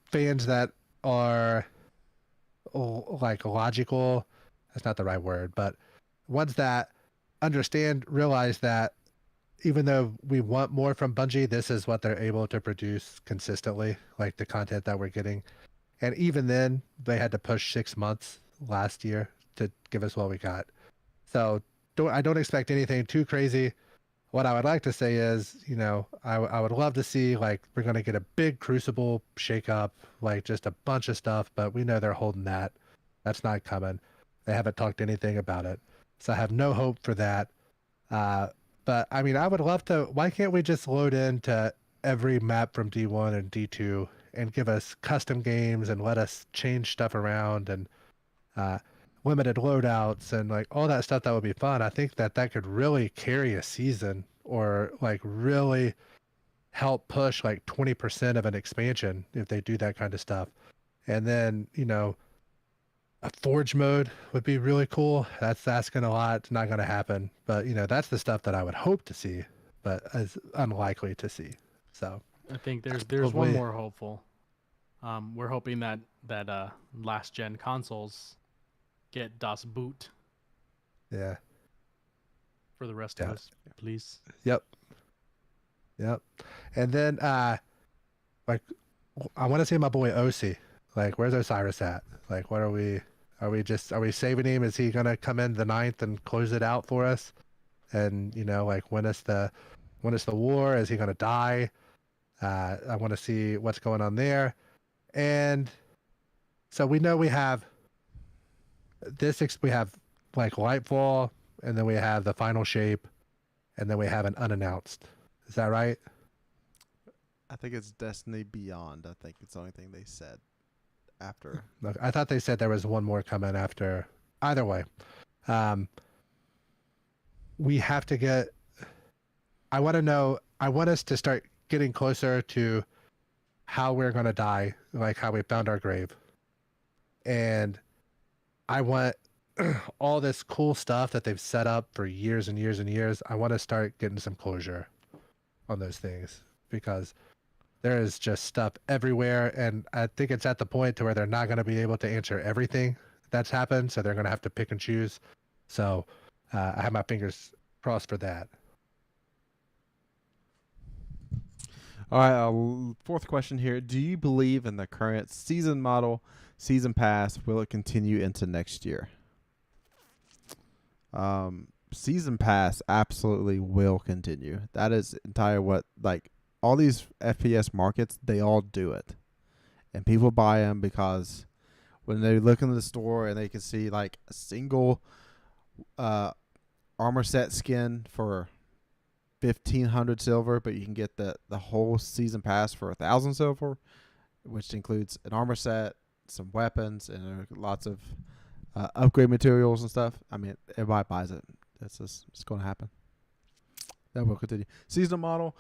fans that are like logical, that's not the right word, but ones that realize that even though we want more from Bungie, this is what they're able to produce consistently, like the content that we're getting. And even then, they had to push 6 months last year to give us what we got. So I don't expect anything too crazy. What I would like to say is, I would love to see, like, we're going to get a big Crucible shakeup, like just a bunch of stuff, but we know they're holding that. That's not coming. They haven't talked anything about it. So I have no hope for that. But I mean, I would love to. Why can't we just load into every map from D1 and D2 and give us custom games and let us change stuff around and limited loadouts and like all that stuff? That would be fun. I think that could really carry a season, or like really help push like 20% of an expansion if they do that kind of stuff. And then, a forge mode would be really cool. That's asking a lot. It's not going to happen. But, that's the stuff that I would hope to see, but is unlikely to see. So I think there's probably one more hopeful. We're hoping that last gen consoles get Das Boot Yeah. for the rest of us, please. Yep. And then like I want to see my boy OC. Like, where's Osiris at? Like, what are we saving him? Is he gonna come in the 9th and close it out for us? And like win us the war? Is he gonna die? I want to see what's going on there. And so we know we have we have like Lightfall, and then we have the final shape, and then we have an unannounced. Is that right? I think it's Destiny Beyond. I think it's the only thing they said after. Look, I thought they said there was one more coming after. Either way, we have to get. I want to know. I want us to start getting closer to how we're going to die, like how we found our grave. And I want all this cool stuff that they've set up for years and years and years. I want to start getting some closure on those things, because there is just stuff everywhere. And I think it's at the point to where they're not going to be able to answer everything that's happened. So they're going to have to pick and choose. So I have my fingers crossed for that. All right, fourth question here. Do you believe in the current season model season pass, will it continue into next year? Season pass absolutely will continue. That is entire what, like, all these FPS markets, they all do it, and people buy them because when they look in the store and they can see like a single armor set skin for 1,500 silver, but you can get the whole season pass for 1,000 silver, which includes an armor set, some weapons, and lots of upgrade materials and stuff. I mean, everybody buys it. It's going to happen. That will continue. Seasonal model.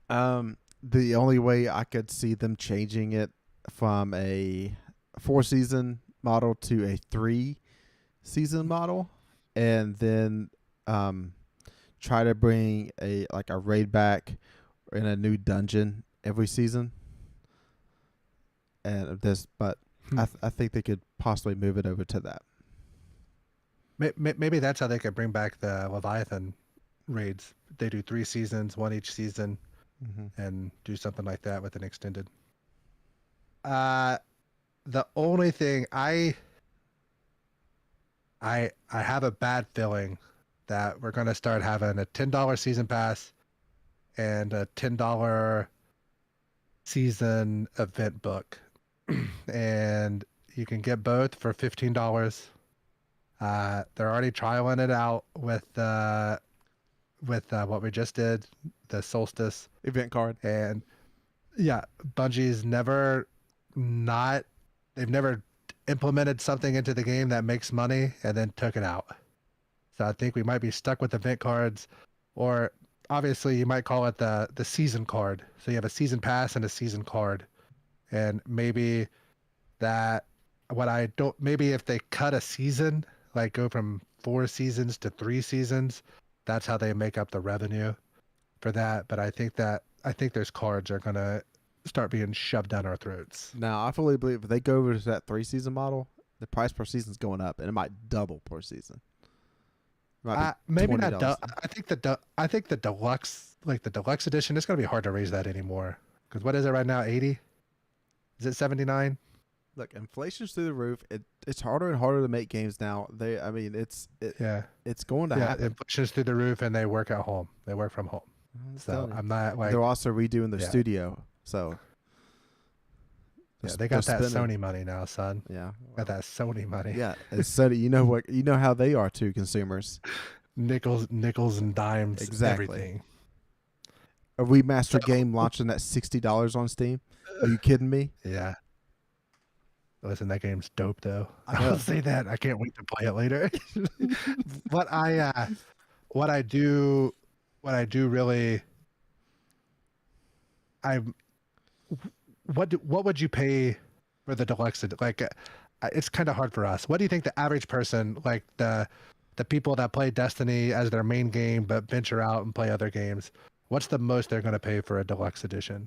The only way I could see them changing it from a 4-season model to a 3-season model, and then try to bring a raid back in a new dungeon every season. And I think they could possibly move it over to that. Maybe that's how they could bring back the Leviathan raids. They do 3 seasons, 1 each season, and do something like that with an extended. The only thing I have a bad feeling that we're going to start having a $10 season pass and a $10 season event book. And you can get both for $15. They're already trialing it out with what we just did, the Solstice Event card. And yeah, Bungie's they've never implemented something into the game that makes money and then took it out. So I think we might be stuck with event cards, or obviously you might call it the season card. So you have a season pass and a season card. And maybe maybe if they cut a season, like go from 4 seasons to 3 seasons, that's how they make up the revenue for that. But I think those cards are going to start being shoved down our throats. Now, I fully believe if they go over to that 3-season model, the price per season is going up, and it might double per season. Maybe not. I think the deluxe, like the deluxe edition, it's going to be hard to raise that anymore. Because what is it right now? 80? Is it 79? Look, inflation's through the roof. It's harder and harder to make games now. It's going to happen. Inflation's through the roof, and they work at home. They work from home. So I'm not like they're also redoing their studio. So yeah, they got that Sony money now, son. Yeah, got that Sony money. Yeah, it's Sony. You know what? You know how they are too, consumers. Nickels and dimes. Exactly. Everything. A remastered game launching at $60 on Steam. Are you kidding me? Yeah. Listen, that game's dope though. I'll say that. I can't wait to play it later. What I do really, what would you pay for the deluxe? Like, it's kind of hard for us. What do you think the average person, like the people that play Destiny as their main game but venture out and play other games, what's the most they're going to pay for a deluxe edition?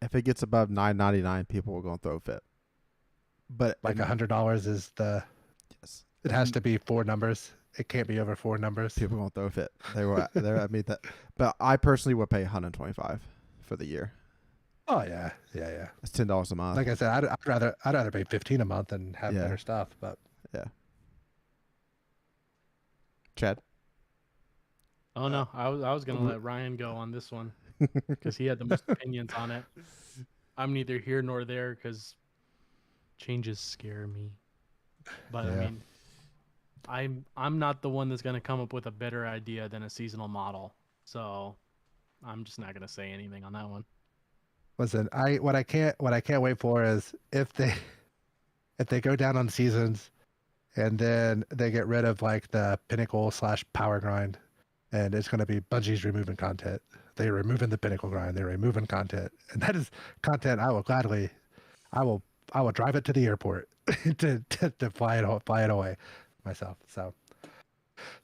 If it gets above $9.99, people are going to throw a fit. But like $100 is the. Yes. It has to be 4 numbers. It can't be over 4 numbers. People are going to throw a fit. I mean that. But I personally would pay $125 for the year. Oh yeah. It's $10 a month. Like I said, I'd rather pay $15 a month and have better stuff. But yeah. Chad. Oh no, I was gonna let Ryan go on this one because he had the most opinions on it. I'm neither here nor there because changes scare me. But I mean, I'm not the one that's gonna come up with a better idea than a seasonal model. So I'm just not gonna say anything on that one. Listen, what I can't wait for is if they go down on seasons and then they get rid of like the pinnacle / power grind, and it's going to be Bungie's removing content. They're removing the pinnacle grind. They're removing content, and that is content I will drive it to the airport to fly it away myself. So,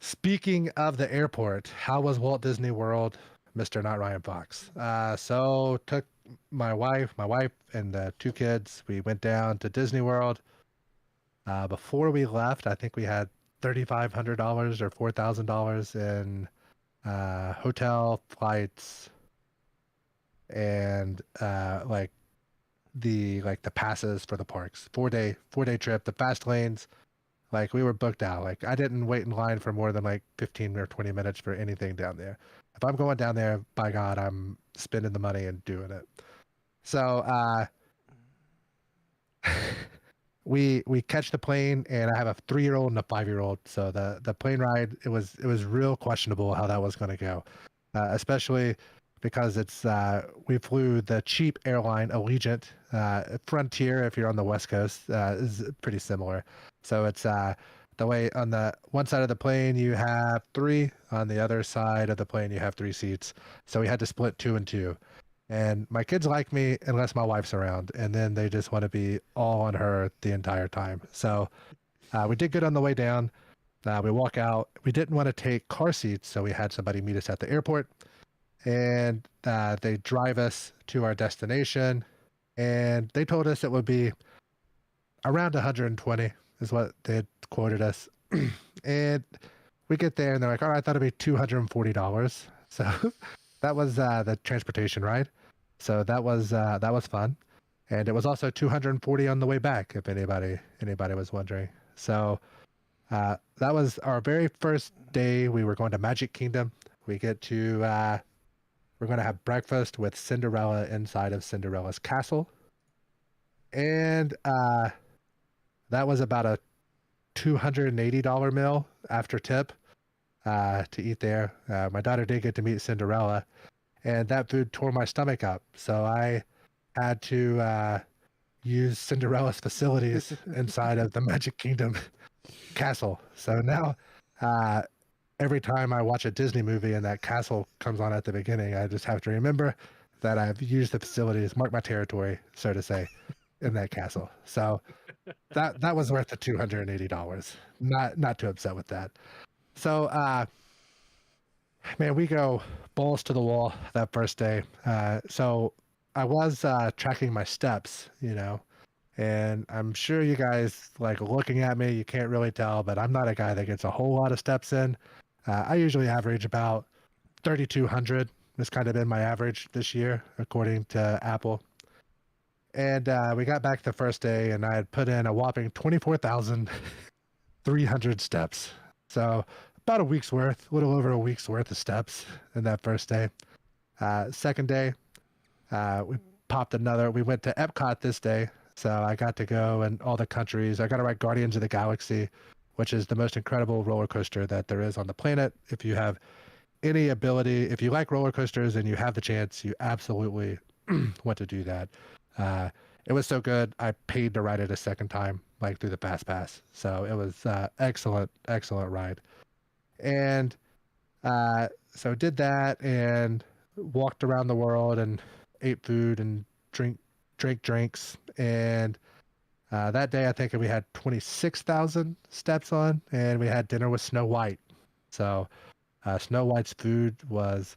speaking of the airport, how was Walt Disney World, Mr. NotRyanFox? So took my wife and the 2 kids. We went down to Disney World. Before we left, I think we had $3,500 or $4,000 in hotel, flights, and like the passes for the parks. 4-day trip, the fast lanes. Like we were booked out. Like I didn't wait in line for more than like 15 or 20 minutes for anything down there. If I'm going down there, by God, I'm spending the money and doing it. So we catch the plane, and I have a 3-year-old and a 5-year-old. So the plane ride, it was real questionable how that was going to go, especially because it's we flew the cheap airline Allegiant. Frontier, if you're on the West Coast, is pretty similar. So it's the way on the one side of the plane you have 3, on the other side of the plane you have 3 seats. So we had to split 2 and 2. And my kids like me unless my wife's around, and then they just want to be all on her the entire time. So we did good on the way down. We walk out. We didn't want to take car seats, so we had somebody meet us at the airport. And they drive us to our destination, and they told us it would be around 120 is what they had quoted us. And we get there, and they're like, all right, I thought it'd be $240. So that was the transportation ride. So that was fun. And it was also 240 on the way back, if anybody was wondering. So that was our very first day. We were going to Magic Kingdom. We get to we're going to have breakfast with Cinderella inside of Cinderella's castle. And that was about a $280 meal after tip to eat there. My daughter did get to meet Cinderella, and that food tore my stomach up. So I had to use Cinderella's facilities inside of the Magic Kingdom castle. So now every time I watch a Disney movie and that castle comes on at the beginning, I just have to remember that I've used the facilities, mark my territory, so to say, in that castle. So that was worth the $280. Not too upset with that. So man, we go balls to the wall that first day. So I was tracking my steps, and I'm sure you guys like looking at me, you can't really tell, but I'm not a guy that gets a whole lot of steps in. I usually average about 3,200. That's kind of been my average this year, according to Apple. And we got back the first day, and I had put in a whopping 24,300 steps. So about a week's worth, a little over a week's worth of steps in that first day. Second day, we went to Epcot this day. So I got to go in all the countries. I got to ride Guardians of the Galaxy, which is the most incredible roller coaster that there is on the planet. If you have any ability, if you like roller coasters and you have the chance, you absolutely want to do that. It was so good, I paid to ride it a second time, like through the Fast Pass. So it was excellent ride. And so did that and walked around the world and ate food and drank drinks. And that day, I think we had 26,000 steps on, and we had dinner with Snow White. So Snow White's food was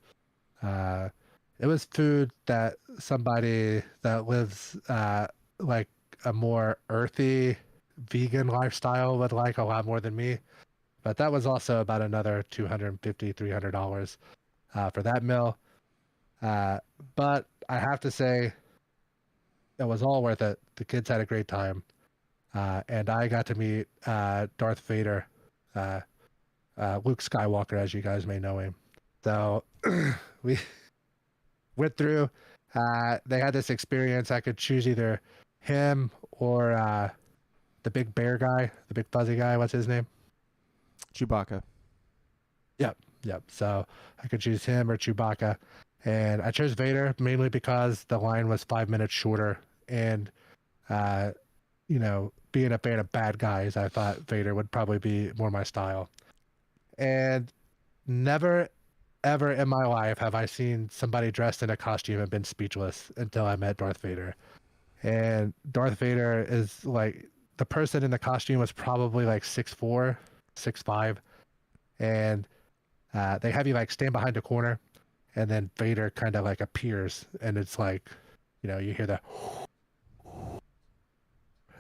it was food that somebody that lives like a more earthy vegan lifestyle would like a lot more than me. But that was also about another $250, $300 for that meal. But I have to say, it was all worth it. The kids had a great time. And I got to meet Darth Vader, Luke Skywalker, as you guys may know him. So we went through. They had this experience. I could choose either him or the big bear guy, the big fuzzy guy. What's his name? Chewbacca. Yep. So I could choose him or Chewbacca. And I chose Vader mainly because the line was 5 minutes shorter. And, being a fan of bad guys, I thought Vader would probably be more my style. And never, ever in my life have I seen somebody dressed in a costume and been speechless until I met Darth Vader. And Darth Vader is like, the person in the costume was probably like 6'4", 6'5". And they have you like stand behind a corner, and then Vader kind of like appears, and it's like, you hear the,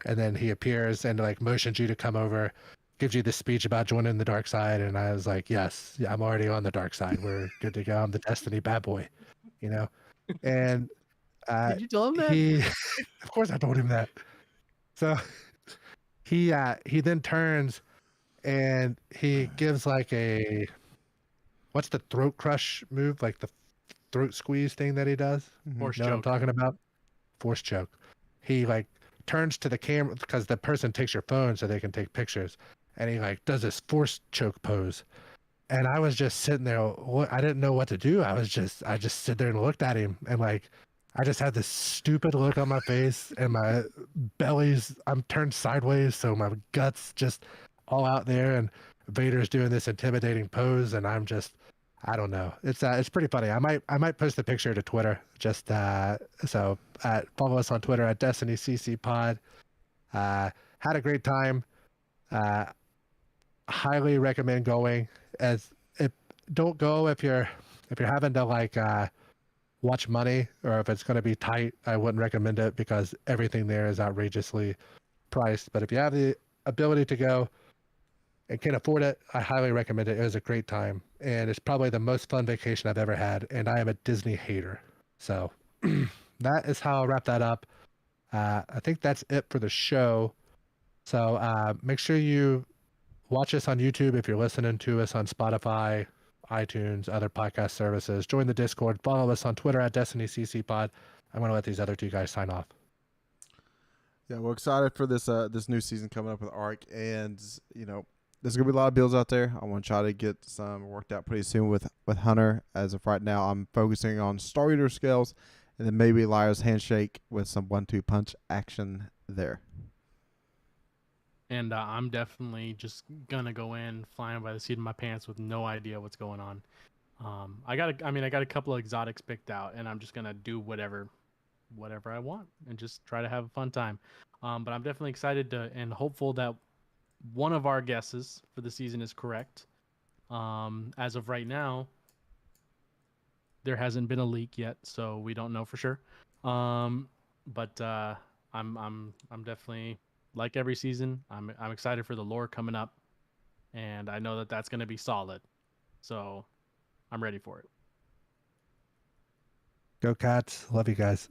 and then he appears and like motions you to come over, gives you the speech about joining the dark side. And I was like, yes, I'm already on the dark side. We're good to go. I'm the Destiny bad boy, And Did you tell him that? He, of course, I told him that. So he then turns and he gives like a, what's the throat crush move? Like the throat squeeze thing that he does. Force You know what I'm choke. talking about? Force choke. He like turns to the camera because the person takes your phone so they can take pictures, and he like does this force choke pose. And I was just sitting there. I didn't know what to do. I just sit there and looked at him, and like I just had this stupid look on my face, and my I'm turned sideways, so my guts just all out there, and Vader's doing this intimidating pose, and I'm just, I don't know. It's pretty funny. I might post the picture to Twitter. Just so follow us on Twitter at DestinyCCPod. Had a great time. Highly recommend going. Don't go if you're having to like watch money, or if it's going to be tight. I wouldn't recommend it because everything there is outrageously priced. But if you have the ability to go and can afford it, I highly recommend it. It was a great time, and it's probably the most fun vacation I've ever had. And I am a Disney hater, so that is how I'll wrap that up. I think that's it for the show. So make sure you watch us on YouTube if you're listening to us on Spotify, iTunes, other podcast services. Join the Discord. Follow us on Twitter at DestinyCCPod. I'm going to let these other two guys sign off. Yeah, we're excited for this this new season coming up with Ark, and you know, there's gonna be a lot of builds out there. I want to try to get some worked out pretty soon with Hunter. As of right now, I'm focusing on Star Eater scales, and then maybe Liar's Handshake with some 1-2 punch action there. And I'm definitely just gonna go in flying by the seat of my pants with no idea what's going on. I got a couple of exotics picked out, and I'm just gonna do whatever I want and just try to have a fun time. But I'm definitely excited and hopeful that one of our guesses for the season is correct. As of right now, there hasn't been a leak yet, so we don't know for sure. But I'm definitely, like every season, I'm excited for the lore coming up, and I know that that's going to be solid. So I'm ready for it. Go Cats. Love you guys.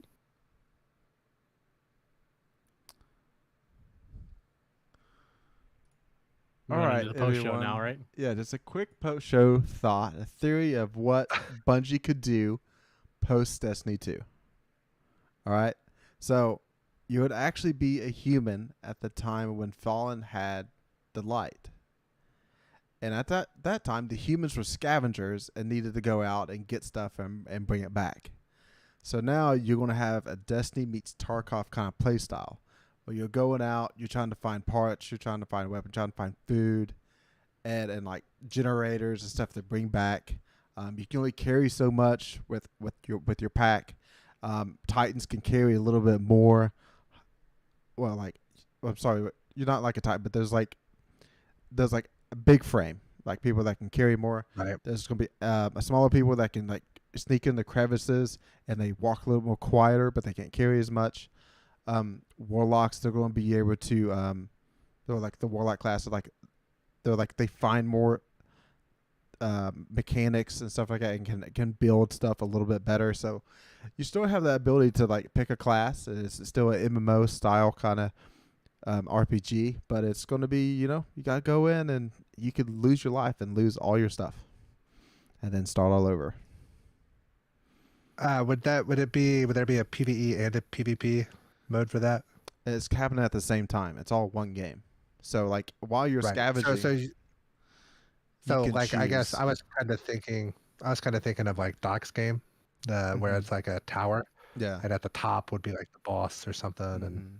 We're All going right, into the post show everyone. now, right? Yeah, just a quick post-show thought, a theory of what Bungie could do post-Destiny 2. All right? So, you would actually be a human at the time when Fallen had the light. And at that time, the humans were scavengers and needed to go out and get stuff and bring it back. So now you're going to have a Destiny meets Tarkov kind of play style. Where you're going out, you're trying to find parts, you're trying to find weapons, trying to find food, and like generators and stuff to bring back. You can only carry so much with your pack. Titans can carry a little bit more. Well, like, I'm sorry, you're not like a Titan, but there's like a big frame, like people that can carry more. Right. There's gonna be smaller people that can like sneak in the crevices and they walk a little more quieter, but they can't carry as much. Warlocks, they're going to be able to they're like the warlock class, they find more mechanics and stuff like that, and can build stuff a little bit better. So you still have that ability to like pick a class. It's still an MMO style kind of RPG, but it's going to be, you got to go in and you could lose your life and lose all your stuff and then start all over. Would there be a PvE and a PvP mode for that? It's happening at the same time. It's all one game. So like while you're scavenging, so like choose. I guess I was kind of thinking of like Doc's game, where it's like a tower. Yeah. And at the top would be like the boss or something, and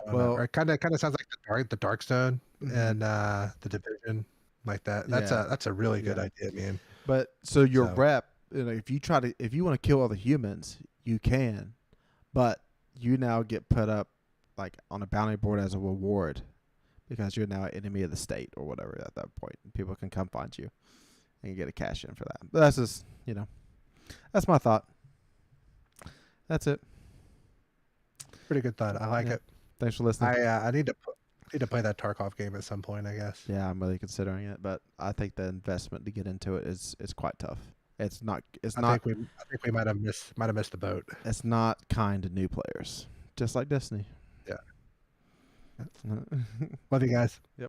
well, it kind of sounds like the dark zone and the Division, like that. That's a really good idea, man. But so your rep, if you want to kill other humans, you can, but you now get put up like on a bounty board as a reward because you're now an enemy of the state or whatever at that point. People can come find you and you get a cash in for that. But that's just, that's my thought. That's it. Pretty good thought. I like it. Thanks for listening. I need to play that Tarkov game at some point, I guess. Yeah, I'm really considering it, but I think the investment to get into it is quite tough. It's not. It's I not. think we might have missed the boat. It's not kind to new players. Just like Destiny. Yeah. Love you guys. Yep.